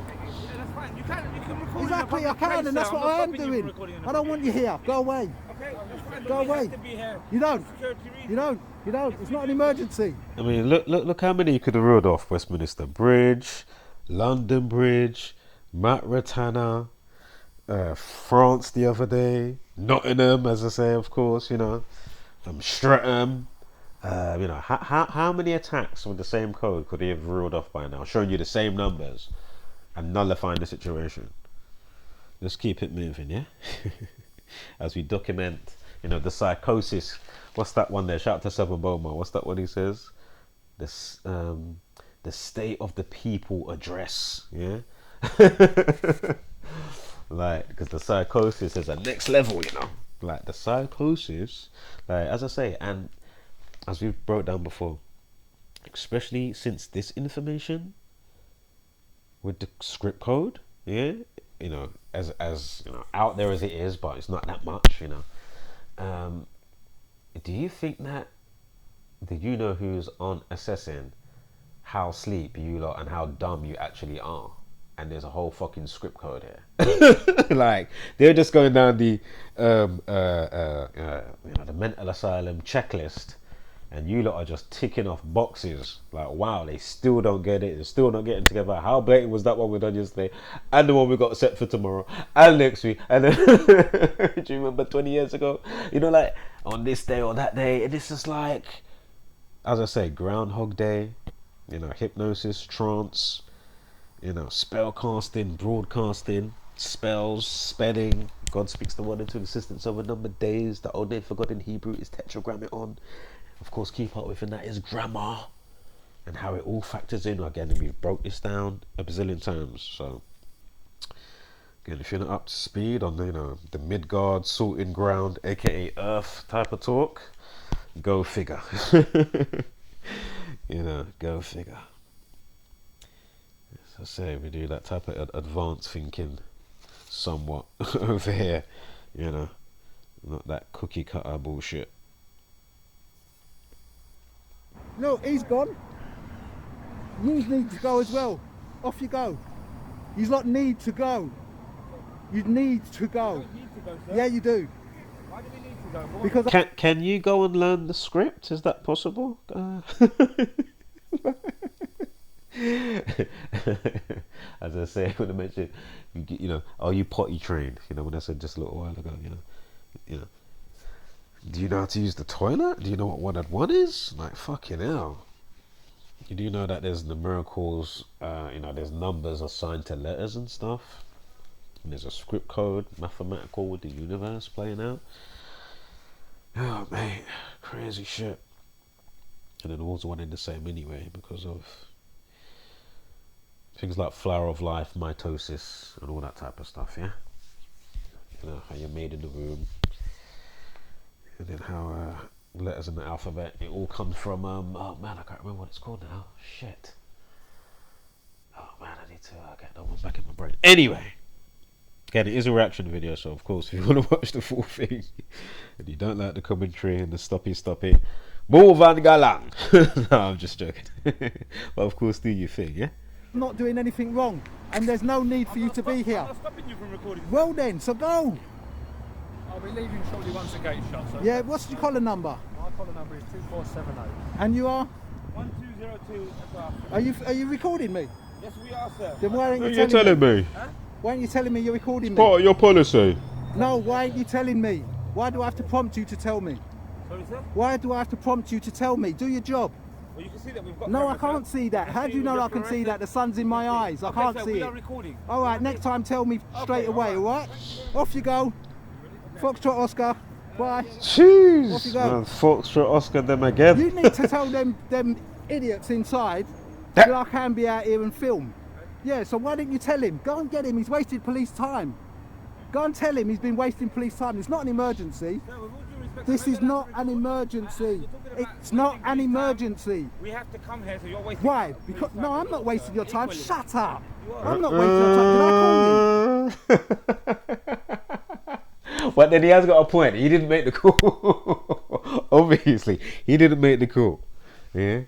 That's fine. You can record. Exactly, I can, and that's what I am doing. I don't want you here. Go away. Okay, that's fine. Go We have away. to be here. You don't. Security reasons. You don't. It's not an emergency. I mean, look how many you could have ruled off. Westminster Bridge, London Bridge, Matt Ratana, France the other day, Nottingham, as I say, of course, you know, Streatham. You know, how many attacks with the same code could he have ruled off by now, showing you the same numbers and nullifying the situation? Let's keep it moving, yeah? As we document, you know, the psychosis. What's that one there? Shout out to Seven Boma. What's that one he says? This, the state of the people address, yeah? Like, because the psychosis is a next level, you know? Like, the psychosis, like, as I say, and as we've broke down before, especially since this information with the script code, yeah, you know, as you know, out there as it is, but it's not that much, you know. Do you think that you know who's on assessing how sleep you lot and how dumb you actually are? And there's a whole fucking script code here. Like, they're just going down the you know, the mental asylum checklist, and you lot are just ticking off boxes. Like, wow, they still don't get it. They're still not getting together. How blatant was that one we done yesterday? And the one we got set for tomorrow. And next week. And then, do you remember 20 years ago? You know, like, on this day or that day. And it's just like, as I say, Groundhog Day. You know, hypnosis, trance. You know, spell casting, broadcasting, spells, spelling. God speaks the word into existence over numbered days. The old name forgotten Hebrew is tetragrammaton. Of course, keep up within that is grammar, and how it all factors in. Again, and we've broke this down a bazillion times. So, again, if you're not up to speed on the, you know, the Midgard salting ground, aka Earth type of talk, go figure. You know, go figure. As I say, we do that type of advanced thinking somewhat over here, you know, not that cookie cutter bullshit. Look, he's gone. You need to go as well. Off you go. You lot need to go. You need to go. Need to go, sir. Yeah, you do. Why do we need to go? Because Can you go and learn the script? Is that possible? As I say, when I mentioned, you know, are you potty trained? You know, when I said just a little while ago, you know, do you know how to use the toilet? Do you know what 1&1 is? Like, fucking hell. You do know that there's numericals, you know, there's numbers assigned to letters and stuff. And there's a script code, mathematical, with the universe playing out. Oh, mate, crazy shit. And then all's one in the same anyway, because of things like flower of life, mitosis, and all that type of stuff, yeah? You know, how you're made in the womb. And then how letters in the alphabet, it all comes from, oh man, I can't remember what it's called now. Shit. Oh man, I need to get that one back in my brain. Anyway. Again, it is a reaction video, so of course, if you want to watch the full thing, and you don't like the commentary and the stoppy, move on galang. No, I'm just joking. But of course, do your thing, yeah? I'm not doing anything wrong, and there's no need for you to be here. I'm not stopping you from recording. Well then, so go. I'll be leaving shortly once the gate's shut. So Yeah, what's your collar number? my collar number is 2470. And you are? 1202. Are you recording me? Yes, we are, sir. Then why aren't you You're telling me? me. Why aren't you telling me you're recording me? Part of your policy. No, why aren't you telling me? Why do I have to prompt you to tell me? Sorry, sir. Why do I have to prompt you to tell me? Do your job. Well, you can see that we've got No, I cameras, can't sir. see that. You How can do you see know we've I can see fluorescent- that? The sun's in my eyes. I Okay, can't sir, see we it. are recording. All right, next time tell me straight all away, right. all right? Off you go. Foxtrot Oscar. Bye. Off you Jeez, go. man, Foxtrot Oscar them again. You need to tell them idiots inside that I can be out here and film. Yeah, so why didn't you tell him? Go and get him. He's wasted police time. Go and tell him he's been wasting police time. It's not an emergency. Sir, with all due respect, This we're is allowed not to an record. emergency. You're talking about It's not wasting an police time. emergency. We have to come here, so you're wasting. Why? police Because time no, as I'm not well, wasting sir. your time. Equally. Shut up. You are. I'm not wasting your time. Did I call you? But then he has got a point. He didn't make the call. Obviously, he didn't make the call. Yeah.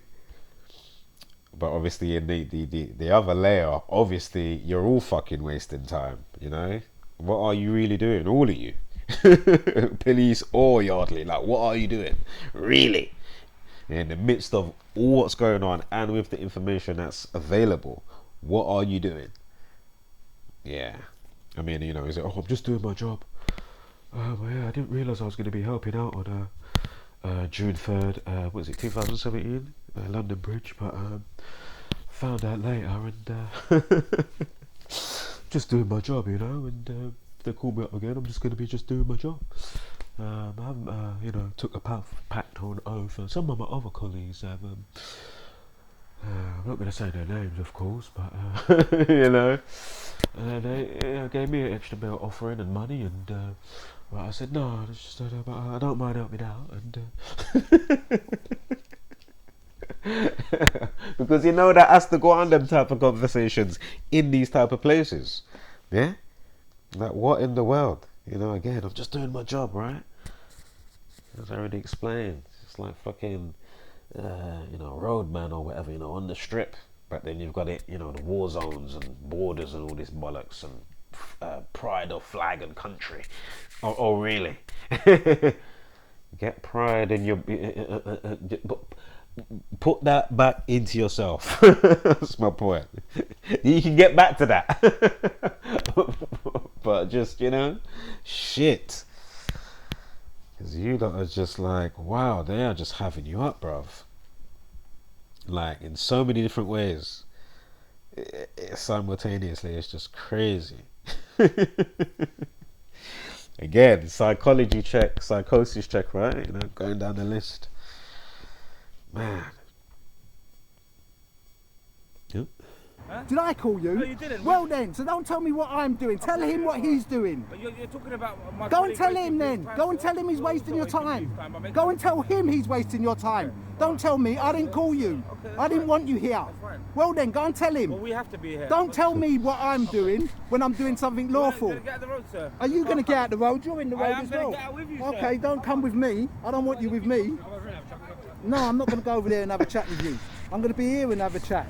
But obviously, in the other layer, obviously, you're all fucking wasting time. You know, what are you really doing, all of you, police or Yardley? Like, what are you doing, really? In the midst of all what's going on and with the information that's available, what are you doing? Yeah, I mean, you know, is it? Oh, I'm just doing my job. Yeah, I didn't realise I was going to be helping out on June 3rd, what was it, 2017, London Bridge, but found out later and just doing my job, you know, and if they call me up again, I'm just going to be just doing my job. I haven't, you know, took a pact on oath. Some of my other colleagues have, I'm not going to say their names, of course, but, you know, they gave me an extra bit of offering and money, and well, I said, no, it's just, but I don't mind helping out, and because you know that has to go on them type of conversations in these type of places, yeah? Like, what in the world? You know, again, I'm just doing my job, right? As I already explained, it's like fucking, you know, roadman or whatever, you know, on the strip. But then you've got it, you know, the war zones and borders and all this bollocks and pride of flag and country. Oh really? Get pride in your... put that back into yourself. That's my point. You can get back to that. But just, you know, shit. Because you lot are just like, wow, they are just having you up, bruv. Like, in so many different ways. Simultaneously, it's just crazy. Again, psychology check, psychosis check, right? You know, going down the list. Man. Yep. Huh? Did I call you? No, you didn't. Well then, so don't tell me what I'm doing. Tell him what he's doing. But you're talking about my Go and colleague tell wasting him police then. time, Go and sir. tell him he's You're wasting your wasting time. police by making Go and police tell time. him he's wasting your time. Don't tell me. I didn't call you. I didn't want you here. That's fine. Well then, go and tell Well, him. we have to be here. Don't tell me what I'm doing when I'm doing something lawful. Get out the road, sir. Are you going to get out the road? You're in the I road am as gonna well. get out with you, sir. Okay, don't come with me. I don't want you with me. No, I'm not going to go over there and have a chat with you. I'm going to be here and have a chat.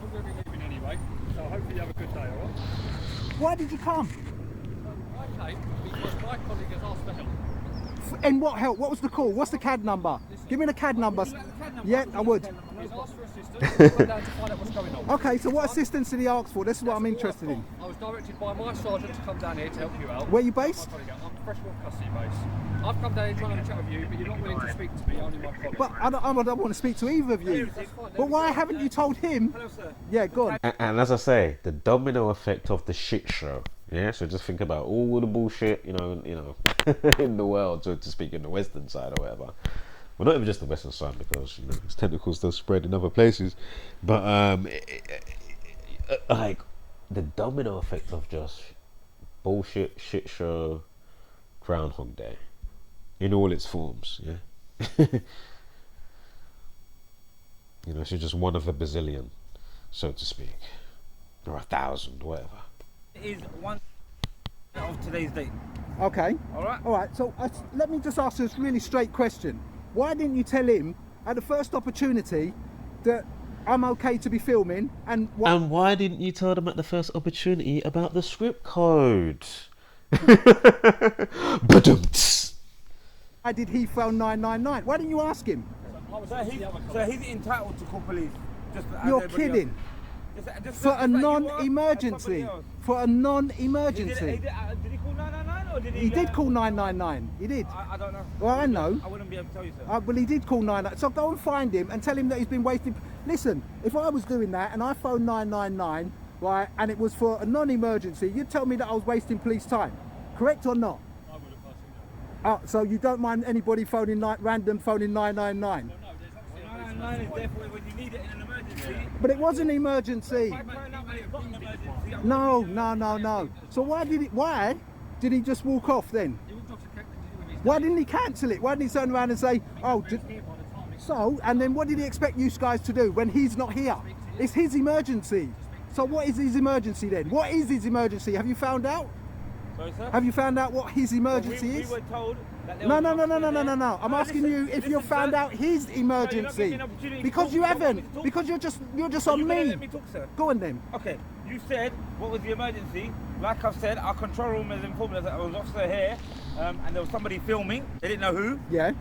I'm going to be leaving anyway, so hopefully you have a good day, alright? Why did you come? I came because my colleague has asked for help. And what help? What was the call? What's the CAD number? Give me the CAD number. Yeah, I would. He's asked for assistance, I went down to find out what's going on. Okay, so what assistance did he ask for? This is what I'm interested in. I was directed by my sergeant to come down here to help you out. Where you based? I'm Freshwater custody base. I've come down here trying to have a chat with you, but you're not willing to speak to me, only my colleague. But I don't want to speak to either of you. But why haven't you told him? Hello, sir. Yeah, go on. And as I say, the domino effect of the shit show. Yeah, so just think about all the bullshit, you know, in the world, so to speak, in the Western side or whatever. Well, not even just the Western side, because you know, its tentacles still spread in other places. But like the domino effect of just bullshit, shit show, Groundhog Day, in all its forms. Yeah, you know, she's just one of a bazillion, so to speak, or 1,000, whatever. Is one of today's date. Okay. All right. All right. So let me just ask this really straight question. Why didn't you tell him at the first opportunity that I'm okay to be filming? And why didn't you tell them at the first opportunity about the script code? Ba-dum-ts. why did he phone 999? Why didn't you ask him? So he's entitled to call police. Just as You're everybody kidding. else. Just For like a you are, non-emergency. and somebody else. For a non-emergency. Did he call 999 or did he? He did call 999. He did. I don't know. Well, I know. I wouldn't be able to tell you, sir. Well, he did call 999. So go and find him and tell him that he's been wasting. Listen, if I was doing that and I phoned 999, right, and it was for a non-emergency, you'd tell me that I was wasting police time. Correct or not? I would have personally. So you don't mind anybody phoning random phoning 999? 999 is there for when you need it in an emergency. But it was an emergency. If I turn up and it's not an emergency, I'm No. So why did he just walk off then? Why didn't he cancel it? Why didn't he turn around and say, so, and then what did he expect you guys to do when he's not here? It's his emergency. So what is his emergency then? What is his emergency? Have you found out? Sorry, sir? Have you found out what his emergency we is? were told that there No. was I'm asking you if you found out his emergency. Because you haven't. Because you're just on You me. let me talk, sir. Go on then. Okay, you said what was the emergency? Like I've said, our control room has informed us that there was an officer here, and there was somebody filming. They didn't know who. Yeah.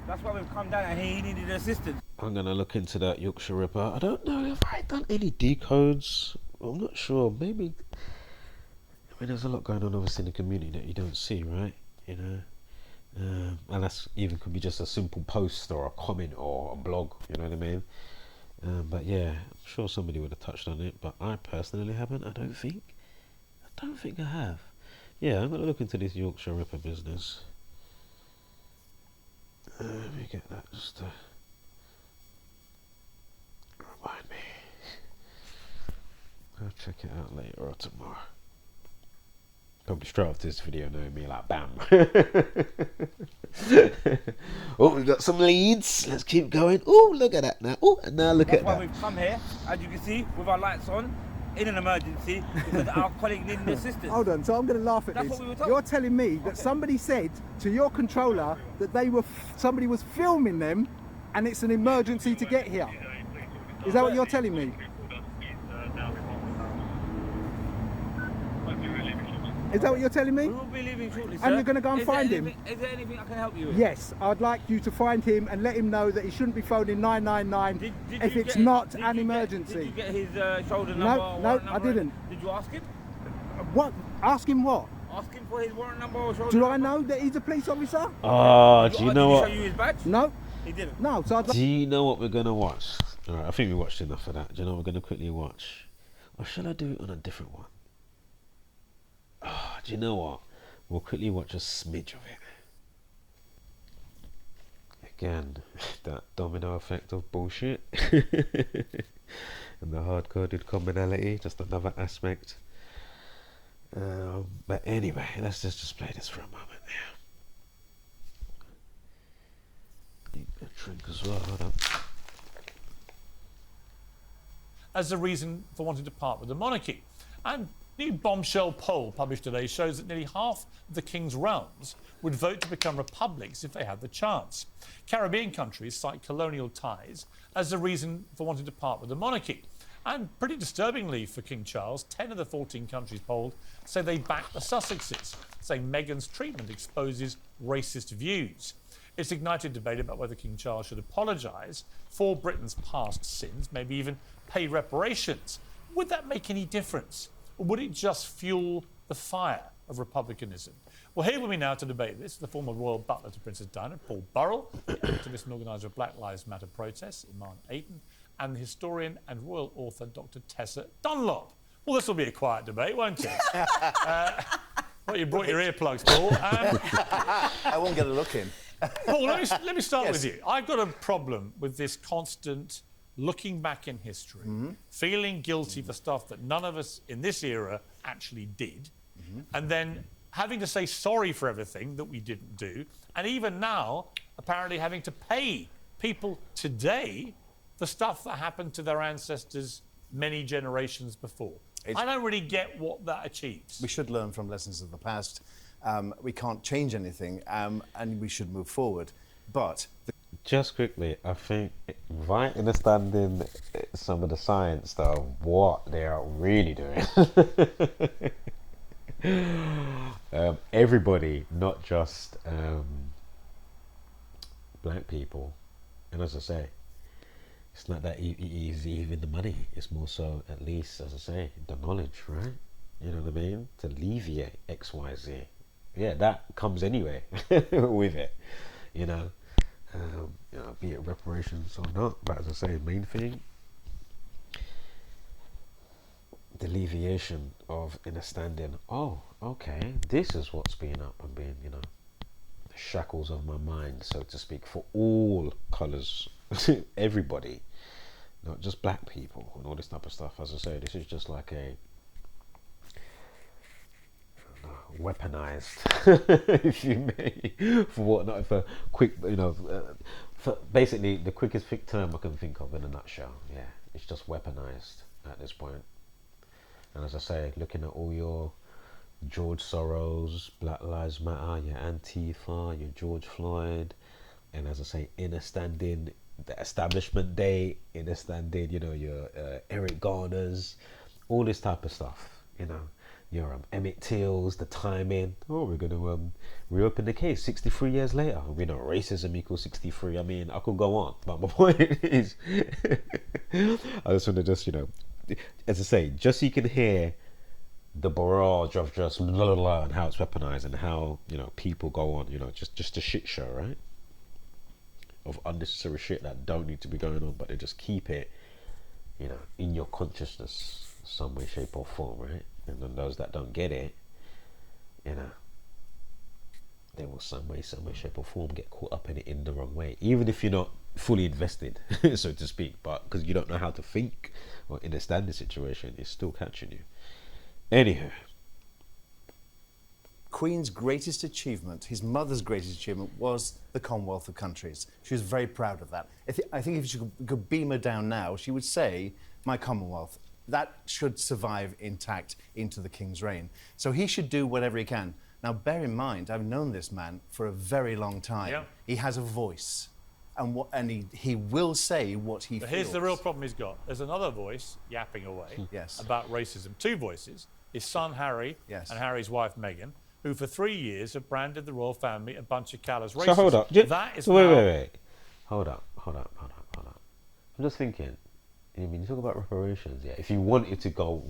That's why we've come down, and he needed assistance. I'm gonna look into that Yorkshire Ripper. I don't know if I done any decodes. I'm not sure. Maybe. I mean, there's a lot going on obviously in the community that you don't see, right? You know, and that's even could be just a simple post or a comment or a blog. You know what I mean? But yeah, I'm sure somebody would have touched on it, but I personally haven't. I don't think I have. Yeah, I'm gonna look into this Yorkshire Ripper business. Let me get that just to remind me. I'll check it out later or tomorrow. Probably straight after this video, knowing me like bam. Oh, we've got some leads. Let's keep going. Oh, look at that now. Oh, and now look That's at why that. we've come here, as you can see, with our lights on, in an emergency, because our colleague needed assistance. Hold on, so I'm going to laugh at That's this. what we were told. You're telling me that somebody said to your controller that somebody was filming them, and it's an emergency to get here. Is that what you're telling me? Is that what you're telling me? We will be leaving shortly, sir. And you're going to go and find him? Is there anything I can help you with? Yes, I'd like you to find him and let him know that he shouldn't be phoning 999 Did if you it's get- not did an you get- emergency. Did you get his shoulder number? No, or no, warrant I number? didn't. Did you ask him? What? Ask him what? Ask him for his warrant number or shoulder Do number? I know that he's a police officer? Oh, do you know Did what? he show you his badge? No, He didn't. no. So I'd like. Do you know what we're gonna watch? Alright, I think we watched enough of that. Do you know what we're gonna quickly watch? Or shall I do it on a different one? Oh, do you know what? We'll quickly watch a smidge of it. Again, that domino effect of bullshit. And the hard-coded commonality, just another aspect. But anyway, let's just play this for a moment now. Need a drink as well, hold on. As a reason for wanting to part with the monarchy. And new bombshell poll published today shows that nearly half of the King's realms would vote to become republics if they had the chance. Caribbean countries cite colonial ties as a reason for wanting to part with the monarchy. And pretty disturbingly for King Charles, 10 of the 14 countries polled say they back the Sussexes, saying Meghan's treatment exposes racist views. It's ignited debate about whether King Charles should apologise for Britain's past sins, maybe even pay reparations. Would that make any difference? Or would it just fuel the fire of republicanism? Well, here with me now to debate this, the former royal butler to Princess Diana, Paul Burrell, the activist and organiser of Black Lives Matter protests, Imarn Ayton, and the historian and royal author, Dr. Tessa Dunlop. Well, this will be a quiet debate, won't it? Well, you brought your earplugs, Paul. I won't get a look in. Paul, let me start with you. I've got a problem with this constant looking back in history, feeling guilty for stuff that none of us in this era actually did, and then having to say sorry for everything that we didn't do, and even now, apparently having to pay people today the stuff that happened to their ancestors many generations before. I don't really get what that achieves. We should learn from lessons of the past. We can't change anything, and we should move forward. But Just quickly, I think right understanding some of the science of what they are really doing. Everybody, not just black people, and as I say, it's not that easy even the money. It's more so, at least, as I say, the knowledge, right? You know what I mean? To alleviate X, Y, Z. yeah, that comes anyway with it, you know, be it reparations or not. But as I say, main thing, the alleviation of understanding, oh, okay, this is what's been up and being, you know, the shackles of my mind, so to speak, for all colours, everybody, not just black people and all this type of stuff. As I say, this is just like a weaponized, if you may, for whatnot, for quick, you know, for basically the quickest term I can think of in a nutshell. Yeah, it's just weaponized at this point. And as I say, looking at all your George Soros, Black Lives Matter, your Antifa, your George Floyd, and as I say, understanding the Establishment Day, understanding, you know, your Eric Garners, all this type of stuff, you know, your Emmett Till's, the timing. Oh, we're going to reopen the case 63 years later. We know racism equals 63. I mean, I could go on, but my point is, I just want to just, you know, as I say, just so you can hear the barrage of just blah, blah, blah, and how it's weaponized and how, you know, people go on, you know, just a shit show, right? Of unnecessary shit that don't need to be going on, but they just keep it, you know, in your consciousness some way, shape or form, right? And then those that don't get it, you know, they will some way, shape or form get caught up in it in the wrong way, even if you're not fully invested, so to speak, but because you don't know how to think or understand the situation, it's still catching you. Anywho, Queen's greatest achievement, his mother's greatest achievement, was the Commonwealth of Countries. She was very proud of that. I think if she could beam her down now, she would say, my Commonwealth. That should survive intact into the King's reign. So he should do whatever he can. Now, bear in mind, I've known this man for a very long time. Yeah. He has a voice, and he will say what he But feels. here's the real problem he's got. There's another voice yapping away Yes. about racism. Two voices. His son, Harry, Yes. and Harry's wife, Meghan, who for 3 years have branded the royal family a bunch of callous racists. so hold up. That is Wait. Hold up. I'm just thinking, I mean, you talk about reparations, yeah. If you wanted to go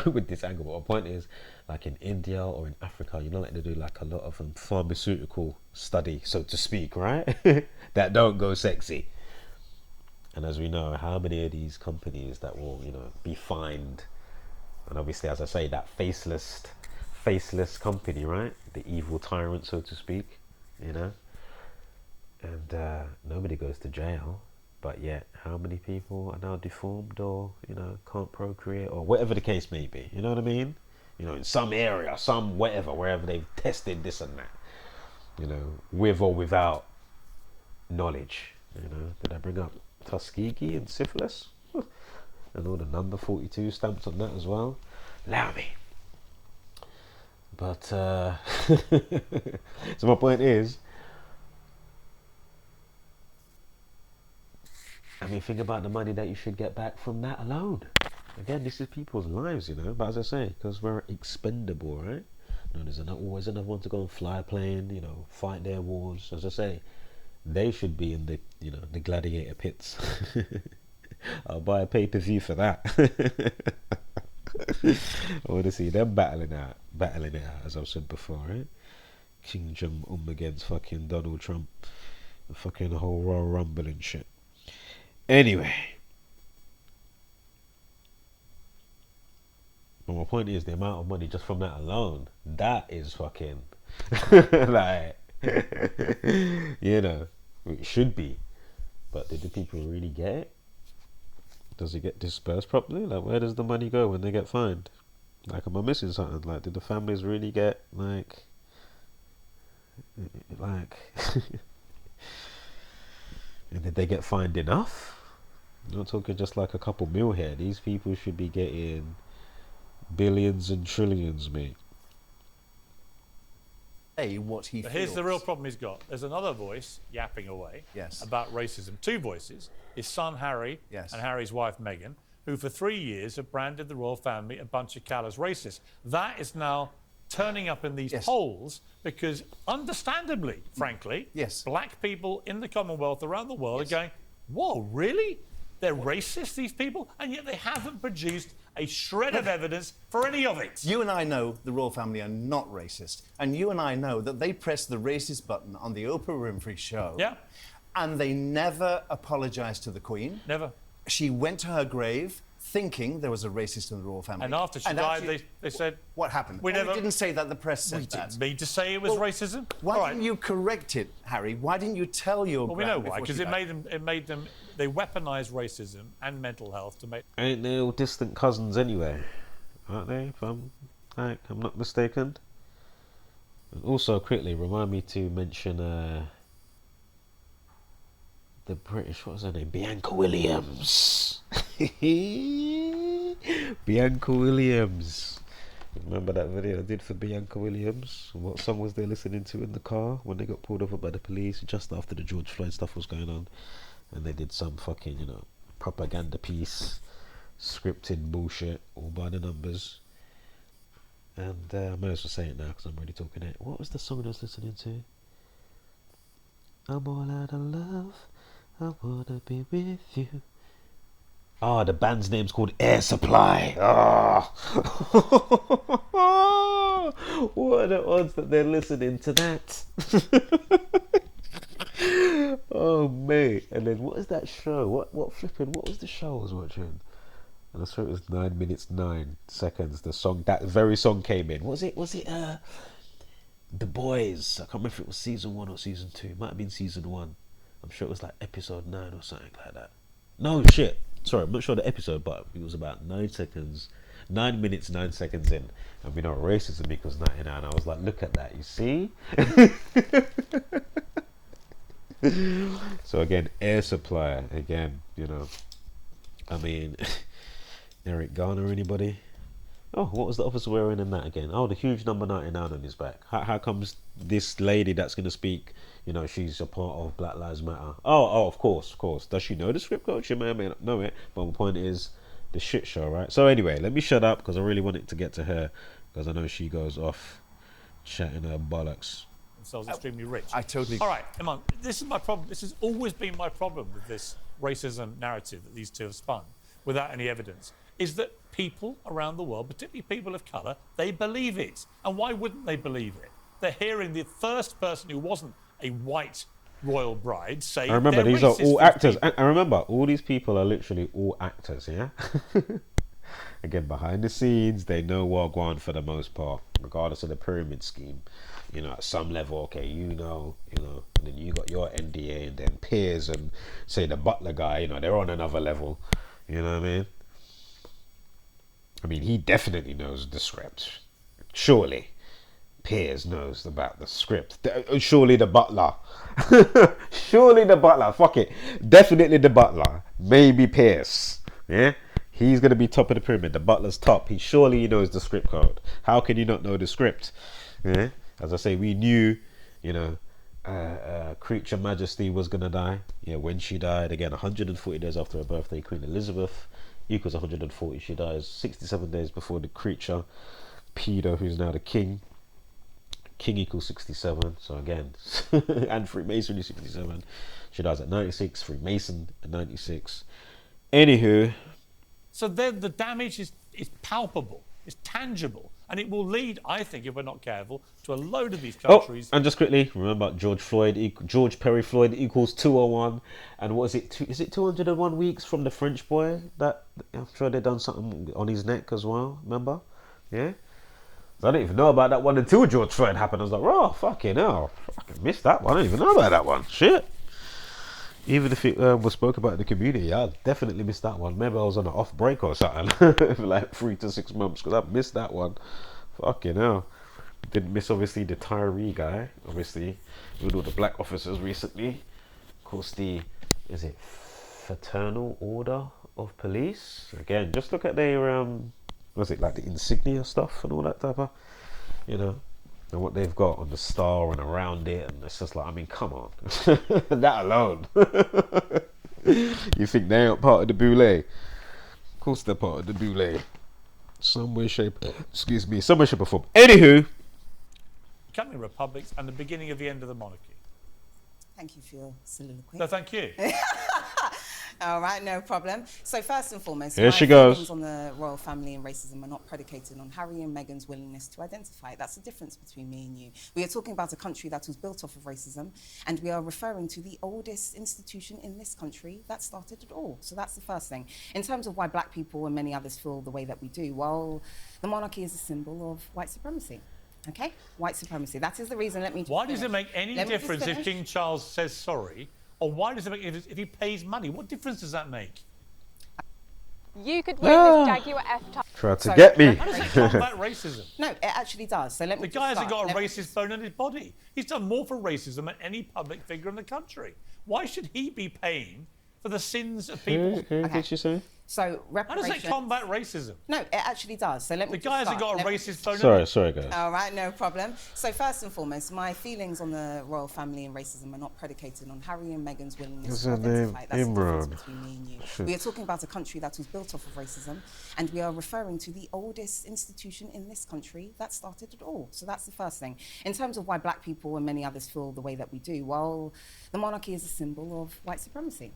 with this angle, but my point is, like in India or in Africa, you know, like they do like a lot of pharmaceutical study, so to speak, right? That don't go sexy. And as we know, how many of these companies that will, you know, be fined, and obviously, as I say, that faceless company, right? The evil tyrant, so to speak, you know, and nobody goes to jail. But yet, how many people are now deformed or, you know, can't procreate or whatever the case may be? You know what I mean? You know, in some area, some whatever, wherever they've tested this and that, you know, with or without knowledge. You know, did I bring up Tuskegee and syphilis? And all the number 42 stamps on that as well? Allow me. But, so my point is, I mean, think about the money that you should get back from that alone. Again, this is people's lives, you know. But as I say, because we're expendable, right? You know, there's always another one to go and fly a plane, you know, fight their wars. As I say, they should be in the, you know, the gladiator pits. I'll buy a pay-per-view for that. I want to see them battling it out, as I've said before, right? King Jong-un against fucking Donald Trump, the fucking whole Royal Rumble and shit. Anyway, but my point is the amount of money just from that alone, that is fucking like, you know, it should be, but did the people really get it? Does it get dispersed properly? Like, where does the money go when they get fined? Like, am I missing something? Like, did the families really get like and did they get fined enough? I'm not talking just like a couple mil here. These people should be getting billions and trillions, mate. Say what he But feels. here's the real problem he's got. There's another voice yapping away Yes. about racism. Two voices. His son, Harry, Yes. and Harry's wife, Meghan, who for 3 years have branded the royal family a bunch of callous racists. That is now turning up in these Yes. polls because, understandably, frankly, Yes. black people in the Commonwealth around the world are going, whoa, really? they're racist, these people, and yet they haven't produced a shred of evidence for any of it. You and I know the royal family are not racist. And you and I know that they pressed the racist button on the Oprah Winfrey show. Yeah. And they never apologised to the Queen. Never. She went to her grave thinking there was a racist in the royal family. And after she died, they said... What happened? We never didn't say that, the press said that. We didn't mean to say it was racism. Why didn't you correct it, Harry? Why didn't you tell your Well, we know why, because it made them... They weaponised racism and mental health to make... Ain't they all distant cousins anyway? Aren't they, if I'm not mistaken? And also, quickly, remind me to mention the British, what was her name? Bianca Williams. Bianca Williams. Remember that video I did for Bianca Williams? What song was they listening to in the car when they got pulled over by the police just after the George Floyd stuff was going on? And they did some fucking, propaganda piece, scripted bullshit, all by the numbers. And I might as well say it now because I'm already talking it. What was the song I was listening to? I'm all out of love, I wanna be with you. Ah, the band's name's called Air Supply. Ah. What are the odds that they're listening to that? Oh mate. And then what is that show? What was the show I was watching? And I swear it was 9 minutes 9 seconds. The song, that very song came in. Was it The Boys? I can't remember if it was season 1 or season 2. It might have been season 1. I'm sure it was like episode 9 or something like that. No shit. Sorry, I'm not sure the episode, but it was about 9 minutes 9 seconds in, and we know racism equals 99. And I was like, look at that, you see? So again, Air Supply again. I mean, Eric Garner, anybody? Oh, what was the officer wearing in that again? Oh, the huge number 99 on his back. How comes this lady that's going to speak, she's a part of Black Lives Matter? Oh, of course. Does she know the script code? She may or may not know it, but my point is the shit show, right? So anyway, let me shut up because I really wanted to get to her because I know she goes off chatting her bollocks. Themselves extremely rich. I totally... All right, Imarn, this is my problem. This has always been my problem with this racism narrative that these two have spun without any evidence, is that people around the world, particularly people of colour, they believe it. And why wouldn't they believe it? They're hearing the first person who wasn't a white royal bride say... I remember, these are all actors. I remember, all these people are literally all actors, yeah? Again, behind the scenes, they know Wagwan for the most part, regardless of the pyramid scheme. At some level, okay, and then you got your NDA, and then Piers and, say, the butler guy, they're on another level. You know what I mean? I mean, he definitely knows the script. Surely. Piers knows about the script. Surely the butler. Surely the butler. Fuck it. Definitely the butler. Maybe Piers. Yeah? He's going to be top of the pyramid. The butler's top. He surely knows the script code. How can you not know the script? Yeah? As I say, we knew, Creature Majesty was going to die. Yeah, when she died, again, 140 days after her birthday, Queen Elizabeth equals 140. She dies 67 days before the creature, Peter, who's now the king. King equals 67. So again, and Freemasonry 67. She dies at 96. Freemason at 96. Anywho. So then the damage is palpable. It's tangible. And it will lead, I think, if we're not careful, to a load of these countries. Oh, and just quickly, remember George Perry Floyd equals 201. And what is it? Is it 201 weeks from the French boy? That I'm sure they done something on his neck as well. Remember? Yeah. So I didn't even know about that one until George Floyd happened. I was like, oh, fucking hell. Fucking missed that one. I didn't even know about that one. Shit. Even if it was spoke about in the community, I definitely missed that one. Maybe I was on an off break or something for like 3 to 6 months because I missed that one. Fucking hell. Didn't miss, obviously, the Tyree guy. Obviously, with all the black officers recently. Of course, is it Fraternal Order of Police? Again, just look at their, was it like the insignia stuff and all that type of, and what they've got on the star and around it, and it's just like, I mean, come on. That alone. You think they aren't part of the boule? Of course they're part of the boule. Some way, shape or form. Anywho. Becoming republics and the beginning of the end of the monarchy. Thank you for your soliloquy. No, thank you. All right, no problem. So first and foremost, Here my she goes. feelings on the royal family and racism are not predicated on Harry and Meghan's willingness to identify it. That's the difference between me and you. We are talking about a country that was built off of racism, and we are referring to the oldest institution in this country that started it all. So that's the first thing. In terms of why black people and many others feel the way that we do, well, the monarchy is a symbol of white supremacy. Okay? White supremacy. That is the reason. Let me just Why finish. does it make any Let me just difference if finish. King Charles says sorry? Or why does it make if he pays money? What difference does that make? You could win this Jaguar F-Type. Try to get me. How does that combat racism? No, it actually does. So let me The guy hasn't got a start. racist bone in his body. He's done more for racism than any public figure in the country. Why should he be paying for the sins of people? Who did you say? So How does reparations. that combat racism? No, it actually does. So let me The guy hasn't got a racist bone in Sorry, his sorry, guys. All right, no problem. So first and foremost, my feelings on the royal family and racism are not predicated on Harry and Meghan's willingness Is to her name identify it. That's the difference Imarn? between me and you. Shit. We are talking about a country that was built off of racism, and we are referring to the oldest institution in this country that started it all. So that's the first thing. In terms of why black people and many others feel the way that we do, well, the monarchy is a symbol of white supremacy.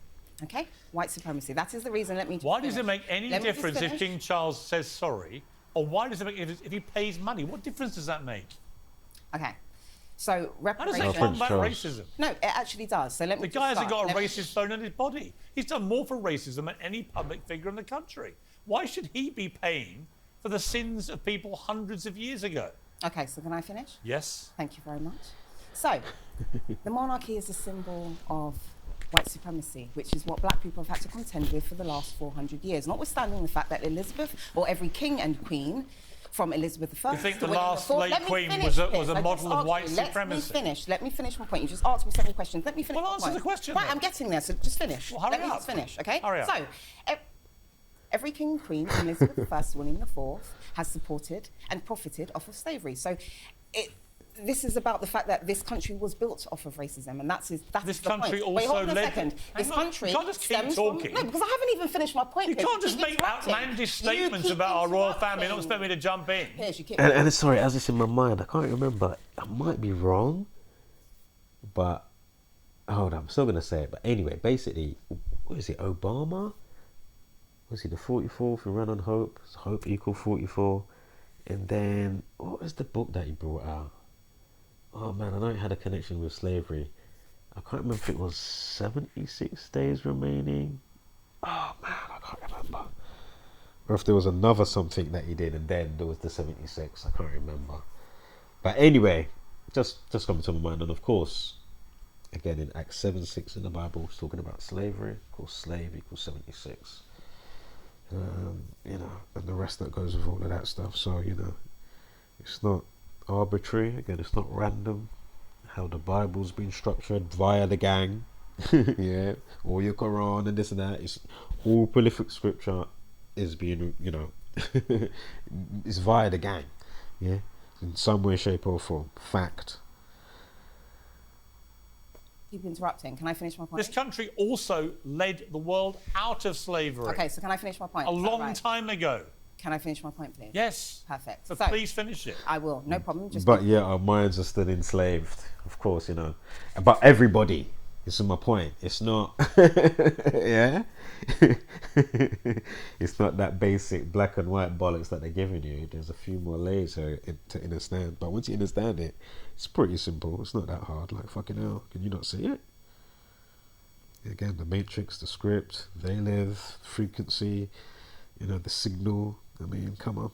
Okay? White supremacy. That is the reason. Let me just Why does finish. it make any Let me just difference if finish. King Charles says sorry? Or why does it make if he pays money? What difference does that make? Okay. So How does reparations. that combat Charles. racism? No, it actually does. So let me The just guy hasn't start. got a Let me- racist bone in his body. He's done more for racism than any public figure in the country. Why should he be paying for the sins of people hundreds of years ago? Okay, so can I finish? Yes. Thank you very much. So, the monarchy is a symbol of white supremacy, which is what black people have had to contend with for the last 400 years, notwithstanding the fact that Elizabeth, or every king and queen, from Elizabeth I You think to the William last IV. late Let me queen finish, was a Piers. I model just of asked white you. supremacy? Let me finish my point. You just asked me several questions. Let me finish Well, my answer point. the question Right, then. I'm getting there, so just finish. Well, hurry Let me up. just finish, okay? Hurry up. So, every king and queen from Elizabeth I to William IV has supported and profited off of slavery. So, this is about the fact that this country was built off of racism, and that's This the country point. Wait, hold also on a led- second. This Hang on, country you can't just keep stems talking. From, no, because I haven't even finished my point. You Piers. can't just keep make interrupting. outlandish You statements keep about our royal family and not interrupting. expect me to jump in. Piers, you keep And sorry, as it's in my mind, I can't remember. I might be wrong, but hold on, I'm still gonna say it. But anyway, basically, what is it? Obama? Was he the 44th who ran on hope? Hope equal 44. And then what was the book that he brought out? Oh man, I know it had a connection with slavery. I can't remember if it was 76 days remaining. Oh man, I can't remember. Or if there was another something that he did and then there was the 76. I can't remember. But anyway, just coming to my mind. And of course, again in Acts 7:6 in the Bible, it's talking about slavery. Of course, slave equals 76. You know, and the rest that goes with all of that stuff. So, you know, it's not arbitrary. Again, it's not random how the Bible's been structured via the gang. Yeah, or your Quran and this and that. It's all prolific scripture is being, you know, it's via the gang. Yeah, in some way, shape or form. Fact. Keep interrupting. Can I finish my point? This country also led the world out of slavery. Okay, so can I finish my point? A Is that long right? time ago. Can I finish my point, please? Yes. Perfect. So So, please finish it. I will. No problem. Just But yeah, our minds are still enslaved, of course, you know. But everybody, this is my point. It's not, yeah? It's not that basic black and white bollocks that they're giving you. There's a few more layers here to understand. But once you understand it, it's pretty simple. It's not that hard. Like, fucking hell, can you not see it? Again, the matrix, the script, they live, frequency, you know, the signal. I mean, come on.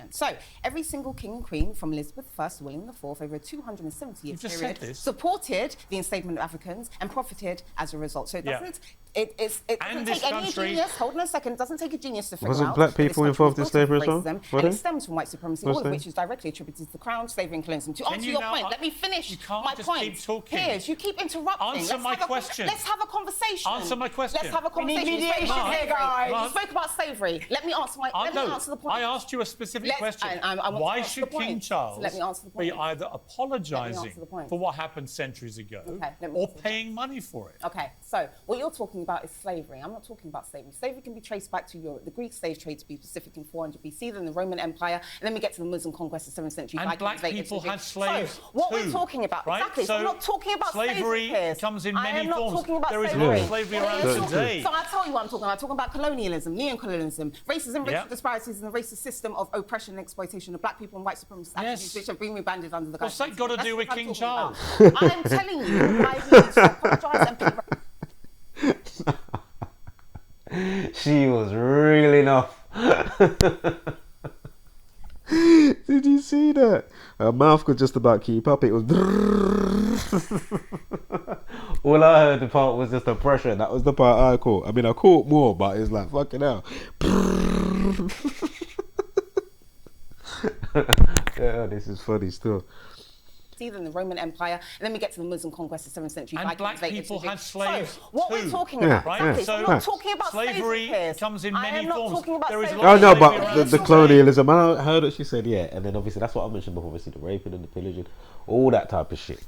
So, every single king and queen from Elizabeth I to William IV over a 270-year You've just period said this. supported the enslavement of Africans and profited as a result. So it Yeah. doesn't, it doesn't And take this any country- genius. Hold on a second. It doesn't take a genius to figure Wasn't out black that this people country involved in was built off slavery as well? racism, Were and they? it stems from white supremacy, Was all they? of which is directly attributed to the crown, slavery and colonialism. To Can answer you your now- point, let me finish you can't my just point. keep talking. Piers, you keep interrupting. Answer Let's my have a question. Let's have a conversation. Answer my question. Let's have a We need conversation. You spoke mediation about here, slavery. guys. You spoke about slavery. Let me answer the point. I asked you a specific specific question. Why should King Charles be either apologising for what happened centuries ago or paying money for it? Okay, so what you're talking about is slavery. I'm not talking about slavery. Slavery can be traced back to Europe. The Greek slave trade, to be specific, in 400 BC, then the Roman Empire, and then we get to the Muslim conquest of 7th century. And black people had slaves so, what too, we're talking about, right? exactly. So I'm not talking about slavery comes in many forms. Talking about there is slavery. slavery around today. So I'll tell you what I'm talking about. I'm talking about colonialism, neo-colonialism, racism, racial disparities, and the racist system of oppression and exploitation of black people and white supremacist attitudes which have been rebanded under the What's that got to do with King Charles? I am telling you why he needs to apologise and pay. She was reeling off. Did you see that? Her mouth could just about keep up. It was. All I heard the part was just the pressure. That was the part I caught. I mean, I caught more, but it's like fucking hell. Yeah, this is funny still. Than the Roman Empire, and then we get to the Muslim conquest of 7th century. And black people had slaves so, what too. we're talking about, right? So I'm not talking about slavery comes in many forms. There is oh no, but the colonialism. I heard what she said, yeah, and then obviously that's what I mentioned before. Obviously the raping and the pillaging, all that type of shit.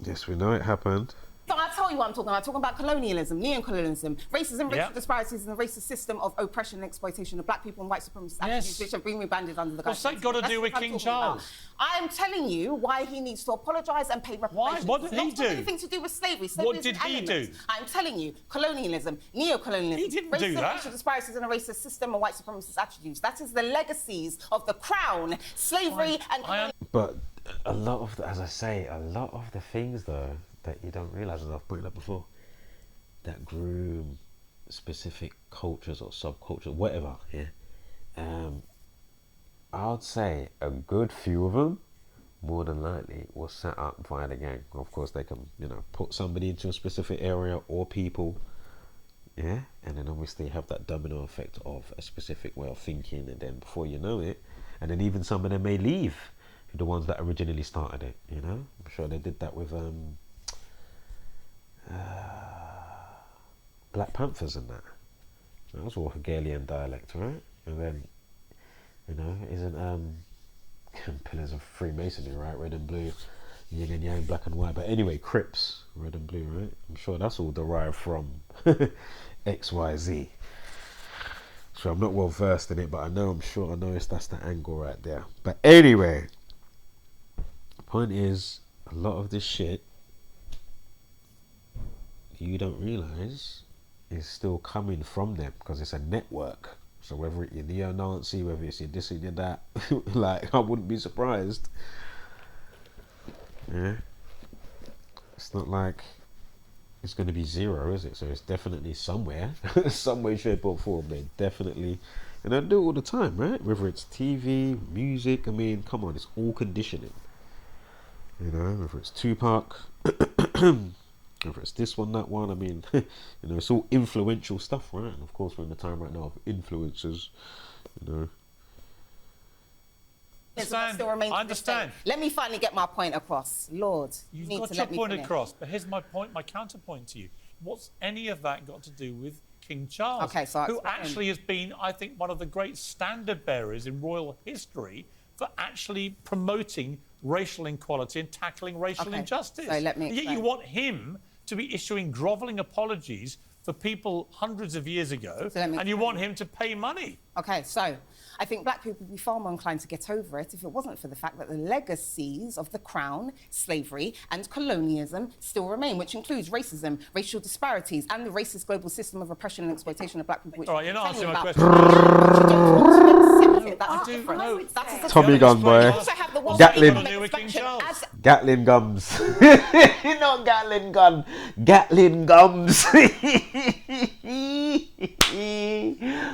Yes, we know it happened. So I'll tell you what I'm talking about. I'm talking about colonialism, neo-colonialism, racism, racial disparities, and the racist system of oppression and exploitation of black people and white supremacist attitudes which have been rebanded under the What's that got to do with King Charles? I am telling you why he needs to apologise and pay reparations. Why? What did he do? Anything to do with slavery. What did he do? I'm telling you, colonialism, neo-colonialism, he didn't racism, do that. racial disparities, and a racist system of white supremacist attitudes. That is the legacies of the crown, slavery, and. But a lot of, as I say, a lot of the things though that you don't realise, as I've pointed out before, that groom specific cultures or subcultures, whatever, I would say a good few of them, more than likely, was set up via the gang. Of course, they can, put somebody into a specific area or people, and then obviously have that domino effect of a specific way of thinking, and then before you know it, and then even some of them may leave, the ones that originally started it, I'm sure they did that with Black Panthers and that. That was all Hegelian dialect, right? And then, isn't pillars of Freemasonry, right? Red and blue, yin and yang, black and white. But anyway, Crips, red and blue, right? I'm sure that's all derived from XYZ. So I'm not well versed in it, but I'm sure I noticed that's the angle right there. But anyway, the point is, a lot of this shit you don't realise is still coming from them because it's a network. So whether it's your neo-Nazi, whether it's your this and your that, like I wouldn't be surprised. Yeah, it's not like it's going to be zero, is it? So it's definitely somewhere, some way, shape or form. They definitely, and I do it all the time, right? Whether it's TV, music, I mean, come on, it's all conditioning. Whether it's Tupac. Whether it's this one, that one, I mean, it's all influential stuff, right? And of course, we're in the time right now of influencers, I understand. Let me finally get my point across. Lord, you've got your point across, but here's my point, my counterpoint to you. What's any of that got to do with King Charles, who actually has been, I think, one of the great standard bearers in royal history for actually promoting racial inequality and tackling racial injustice? So let me explain. Yet you want him to be issuing grovelling apologies for people hundreds of years ago, and you want him to pay money. Okay, so I think black people would be far more inclined to get over it if it wasn't for the fact that the legacies of the crown, slavery and colonialism still remain, which includes racism, racial disparities and the racist global system of oppression and exploitation of black people. Which all right, you're not answering my question. Tommy gun, boy. Gatling gums. Not Gatling gun. Gatling gums.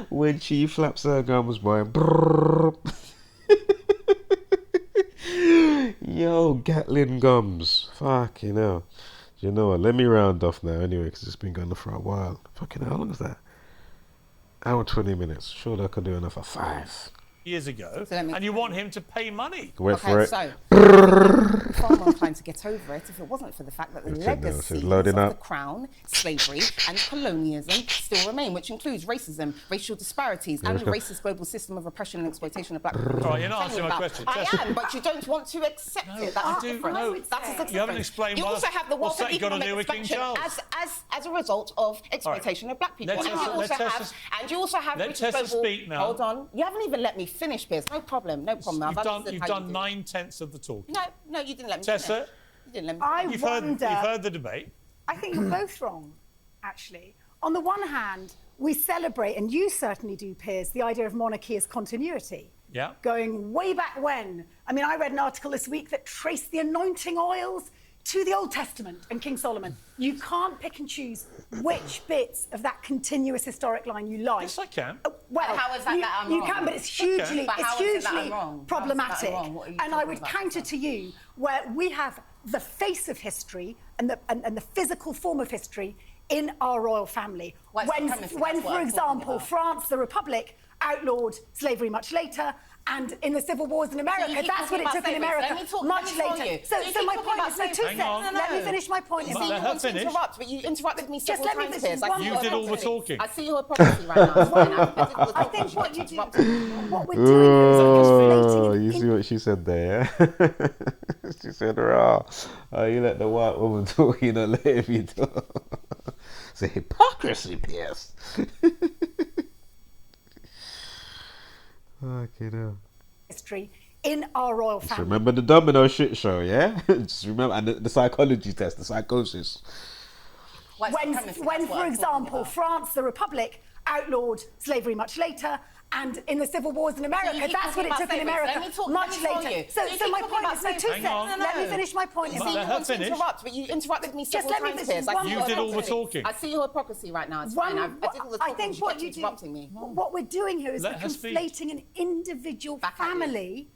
When she flaps her gums, boy. Yo, Gatling gums. Fucking hell. You know what? Let me round off now anyway, because it's been going on for a while. Fucking hell, how long is that? Hour 20 minutes. Surely I could do another 5 years ago, and you want him to pay money. Wait for it. So far more inclined to get over it if it wasn't for the fact that the legacies of the crown, slavery and colonialism still remain, which includes racism, racial disparities and the racist global system of oppression and exploitation of black people. Right, you're not answering my question. I am, but you don't want to accept it. That's the difference. No, that is the difference. You haven't explained you also have the wealth of economic expansion as a result of exploitation of black people. And you also have let Tessa speak now. Hold on. You haven't even let me finish, Piers. No problem. No problem. You've done 9/10 of the talking. No, you didn't let me Tessa, finish. You didn't let me finish. You've heard the debate. I think you're both wrong, actually. On the one hand, we celebrate, and you certainly do, Piers, the idea of monarchy as continuity. Yeah. Going way back when. I mean, I read an article this week that traced the anointing oils to the Old Testament and King Solomon. You can't pick and choose which bits of that continuous historic line you like. Yes, I can. Well, how is that you can, but it's hugely, hugely problematic. And I would counter to you where we have the face of history and the physical form of history in our royal family. When, for example, France, the Republic, outlawed slavery much later, and in the civil wars in America, that's what it took in America much later. So my point is, no, 2 seconds. Let me finish my point. You see, you want to interrupt, but you interrupted me several times, Piers. You did all the talking. I see your hypocrisy right now. I think what we're doing is you see what she said there, yeah? She said, "Rah, you let the white woman talk, you don't let me talk." It's a hypocrisy, Piers. Okay, no. History in our royal family. Just remember the domino shit show, yeah? Just remember, and the psychology test, the psychosis. When, for example, France, the Republic, outlawed slavery much later, and in the civil wars in America, that's what it took in America much later. So my point is, no, 2 seconds. Let me finish my point. You see, you want to interrupt, but you interrupted me several times, Piers. You did all the talking. I see your hypocrisy right now. It's fine. I did all the talking. I think what you interrupting me. What we're doing here is we're conflating an individual family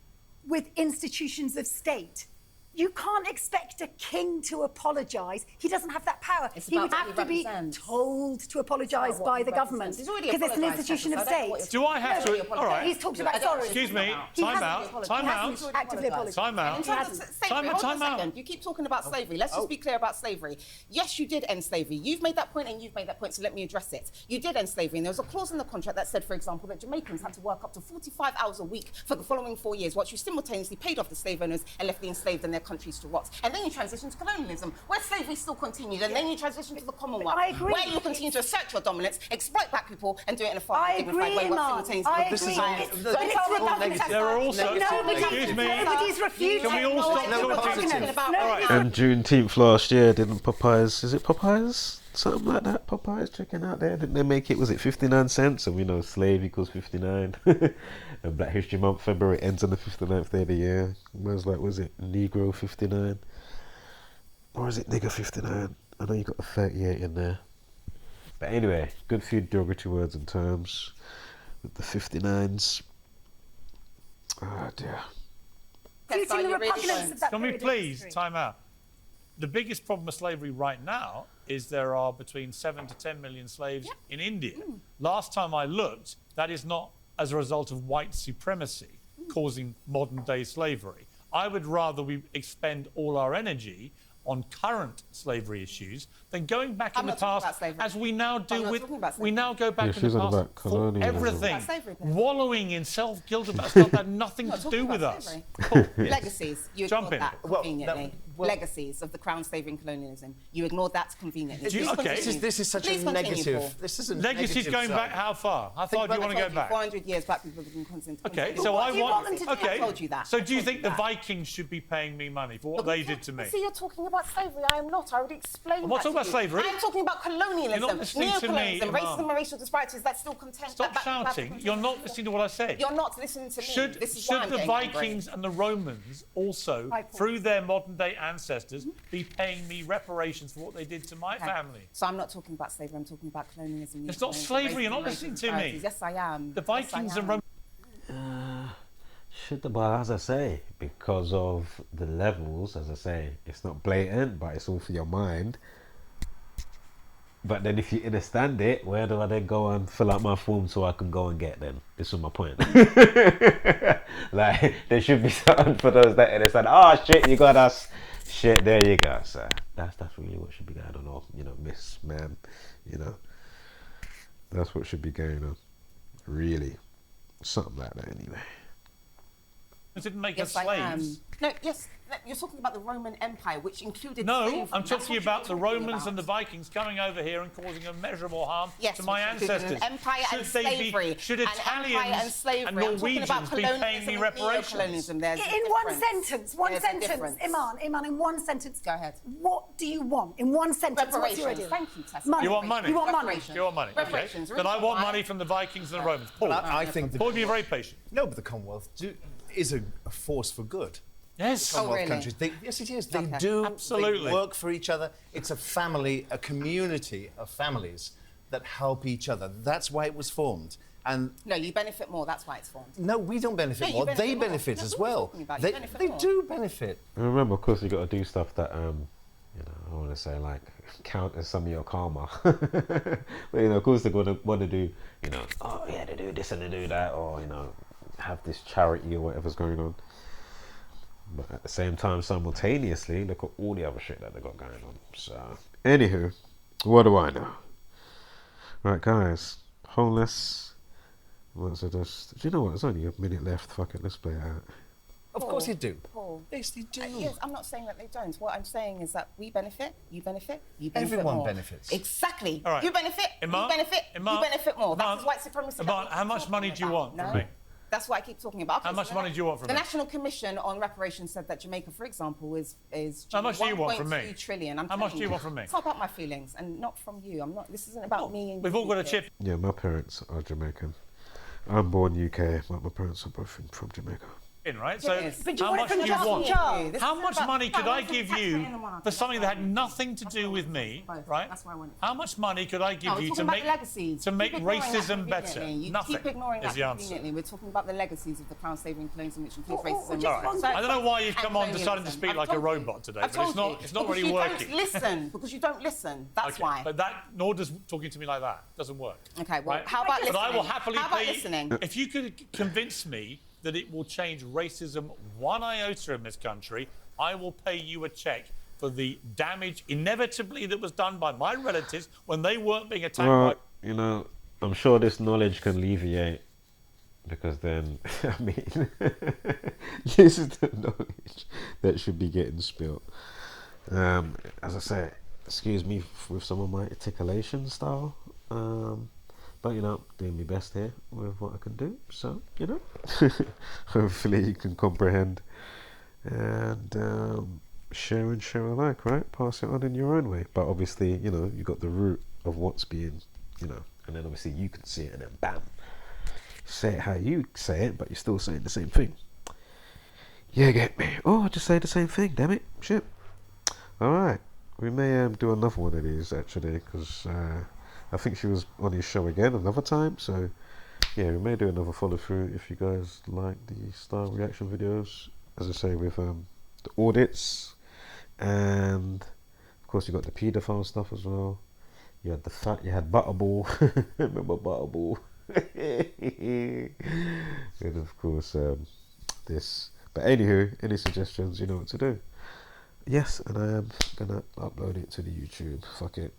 with institutions of state. You can't expect a king to apologise. He doesn't have that power. He would have to be told to apologise by the government because it's an institution of state. Do I have to? All right. He's talked about sorry. Excuse me. Time out. Time out. Actively apologised. Time out. Time out. You keep talking about slavery. Let's just be clear about slavery. Yes, you did end slavery. You've made that point and you've made that point, so let me address it. You did end slavery, and there was a clause in the contract that said, for example, that Jamaicans had to work up to 45 hours a week for the following 4 years, whilst you simultaneously paid off the slave owners and left the enslaved and their countries to rot. And then you transition to colonialism, where slavery still continued, and then you transition to the Commonwealth, where you continue to assert your dominance, exploit black people, and do it in a far more dignified way, while simultaneously. There are also. Excuse me. Nobody's refuting. Can we all stop talking? And Juneteenth last year, didn't Popeyes? Is it Popeyes? Something like that. Popeyes checking out there. Didn't they make it? Was it 59 cents? And we know slave equals 59. And Black History Month, February, ends on the 59th day of the year. Was it Negro 59? Or is it nigger 59? I know you got the 38 in there. But anyway, good few derogatory words and terms with the 59s. Oh dear. Can we please time out? The biggest problem with slavery right now is there are between 7 to 10 million slaves in India. Last time I looked, that is not as a result of white supremacy causing modern day slavery. I would rather we expend all our energy on current slavery issues than going back in the past, as we now do with, we now go back in the past for everything, wallowing in self-guilt about stuff that had nothing to do with us. Legacies, you ignored that conveniently. Legacies of the crown slavery and colonialism, you ignored that conveniently. This is such a negative. This is a legacies going back how far? How far do you want to go back? 400 years black people have been constant. Okay, so I want them to. I told you that. So do you think the Vikings should be paying me money for what they did to me? See, you're talking about slavery. I am not. I already explained. I'm not talking about slavery. I'm talking about colonialism, you're not listening to me, racism and racial disparities that still contend. Stop shouting. You're not listening to what I said. You're not listening to me. Should the Vikings and the Romans also, through their modern day ancestors, be paying me reparations for what they did to my family? So I'm not talking about slavery. I'm talking about colonialism. It's not slavery. You're not listening to me. Yes, I am. The Vikings and Romans. But as I say, because of the levels, as I say, it's not blatant, but it's all for your mind. But then if you understand it, where do I then go and fill out my form so I can go and get them? This is my point. Like, there should be something for those that and they said, oh shit, you got us. Shit, there you go. So that's really what should be going on, or miss, ma'am, that's what should be going on. Really, something like that anyway. It didn't make Yes, us I am. slaves. No, yes, you're talking about the Roman Empire, which included No, slavery. I'm That's talking what about you're the talking Romans about. and the Vikings coming over here and causing immeasurable harm Yes, to my which included ancestors. An empire and slavery. Should An empire and Italians slavery. and I'm talking about Norwegians be paying colonialism me and reparations? neocolonialism. There's a In one difference. sentence, Iman, in one sentence. Go ahead. What do you want? In one sentence, what's your idea? Thank you, Tessa. Money. You want money? You want money? Reparations. You want money? Okay. Reparations. Then I want money from the Vikings and the Romans. Paul, Well, I think Paul, be very patient. No, but the Commonwealth is a force for good. Yes. Commonwealth really? countries. Yes, it is. They Okay. do. Absolutely. They work for each other. It's a family, a community of families that help each other. That's why it was formed. And No, you benefit more. That's why it's formed. no, we don't benefit No, you more. benefit They more. benefit That's as what we're well. talking about. You benefit They more. do benefit. And remember, of course, you got to do stuff that I want to say, like, count as some of your karma. But of course, they're going to want to do, oh yeah, they do this and they do that, or have this charity or whatever's going on. But at the same time, simultaneously, look at all the other shit that they got going on. So, anywho, what do I know? Right, guys, homeless. What's it just? Do you know what? There's only a minute left. Fuck it, let's play it out. Of course you do. Paul. Yes, they do. Yes, I'm not saying that they don't. What I'm saying is that we benefit, you benefit, you benefit Everyone more. benefits. Exactly. All right. You benefit, Iman, you benefit, Iman, you benefit more. Iman, That's white supremacy. that Iman, we how keep much talking money do you about. want No? from me? That's what I keep talking about. Okay, How much so money do you want from the me? National Commission on Reparations said that Jamaica, for example, is How much do you want from me? 1.2 trillion. I'm How much telling do you want from me? It's not about my feelings and not from you. I'm not. This isn't about me. And We've all got a chip. Yeah, my parents are Jamaican. I'm born UK, but my parents are both from Jamaica. In, right? So But you how want it much from do you Just want? Jar. How much money could I give you for something that had nothing to do with me, right? That's why I want it. How much money could I give No, we're you talking to about the legacies. to You make keep ignoring that racism better? conveniently. You Nothing keep ignoring is that the answer. conveniently. We're talking about the legacies of the Crown slavery and colonialism, which includes Well, racism. just one I don't know why you've and come on deciding to colonialism. speak I've like a told you. robot today, I've but it's told not you. really Because working. you don't listen. Because you don't listen. That's Okay, why. but nor does talking to me like that. Doesn't work. Okay, well, Right? how about But listening? I will happily How about pay. listening? If you could convince me that it will change racism one iota in this country, I will pay you a check for the damage inevitably that was done by my relatives when they weren't being attacked Well, I'm sure this knowledge can alleviate, because then, I mean, this is the knowledge that should be getting spilt. As I say, excuse me with some of my articulation style, but doing my best here with what I can do. So hopefully you can comprehend and share and share alike, right? Pass it on in your own way. But obviously, you got the root of what's being, and then obviously you can see it and then bam, say it how you say it, but you're still saying the same thing. You get me? Oh, just say the same thing, damn it. Shit. Alright. We may do another one of these actually, because I think she was on his show again another time, so yeah, we may do another follow through if you guys like the style reaction videos, as I say, with the audits, and of course you got the paedophile stuff as well. You had you had Butterball. Remember Butterball? And of course this. But anywho, any suggestions, you know what to do. Yes, and I am gonna upload it to the YouTube. Fuck it.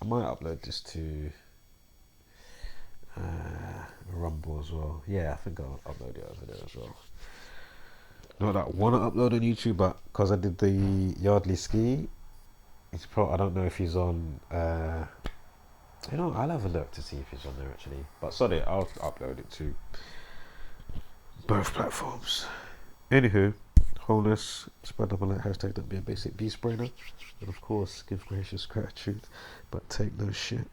I might upload this to Rumble as well. Yeah, I think I'll upload it over there as well. Not that I want to upload on YouTube, but because I did the Yardley ski, I don't know if he's on. I'll have a look to see if he's on there actually. But sorry, I'll upload it to both platforms. Anywho, wholeness, spread up on that hashtag, don't be a basic beast brainer, and of course give gracious gratitude, but take no shit.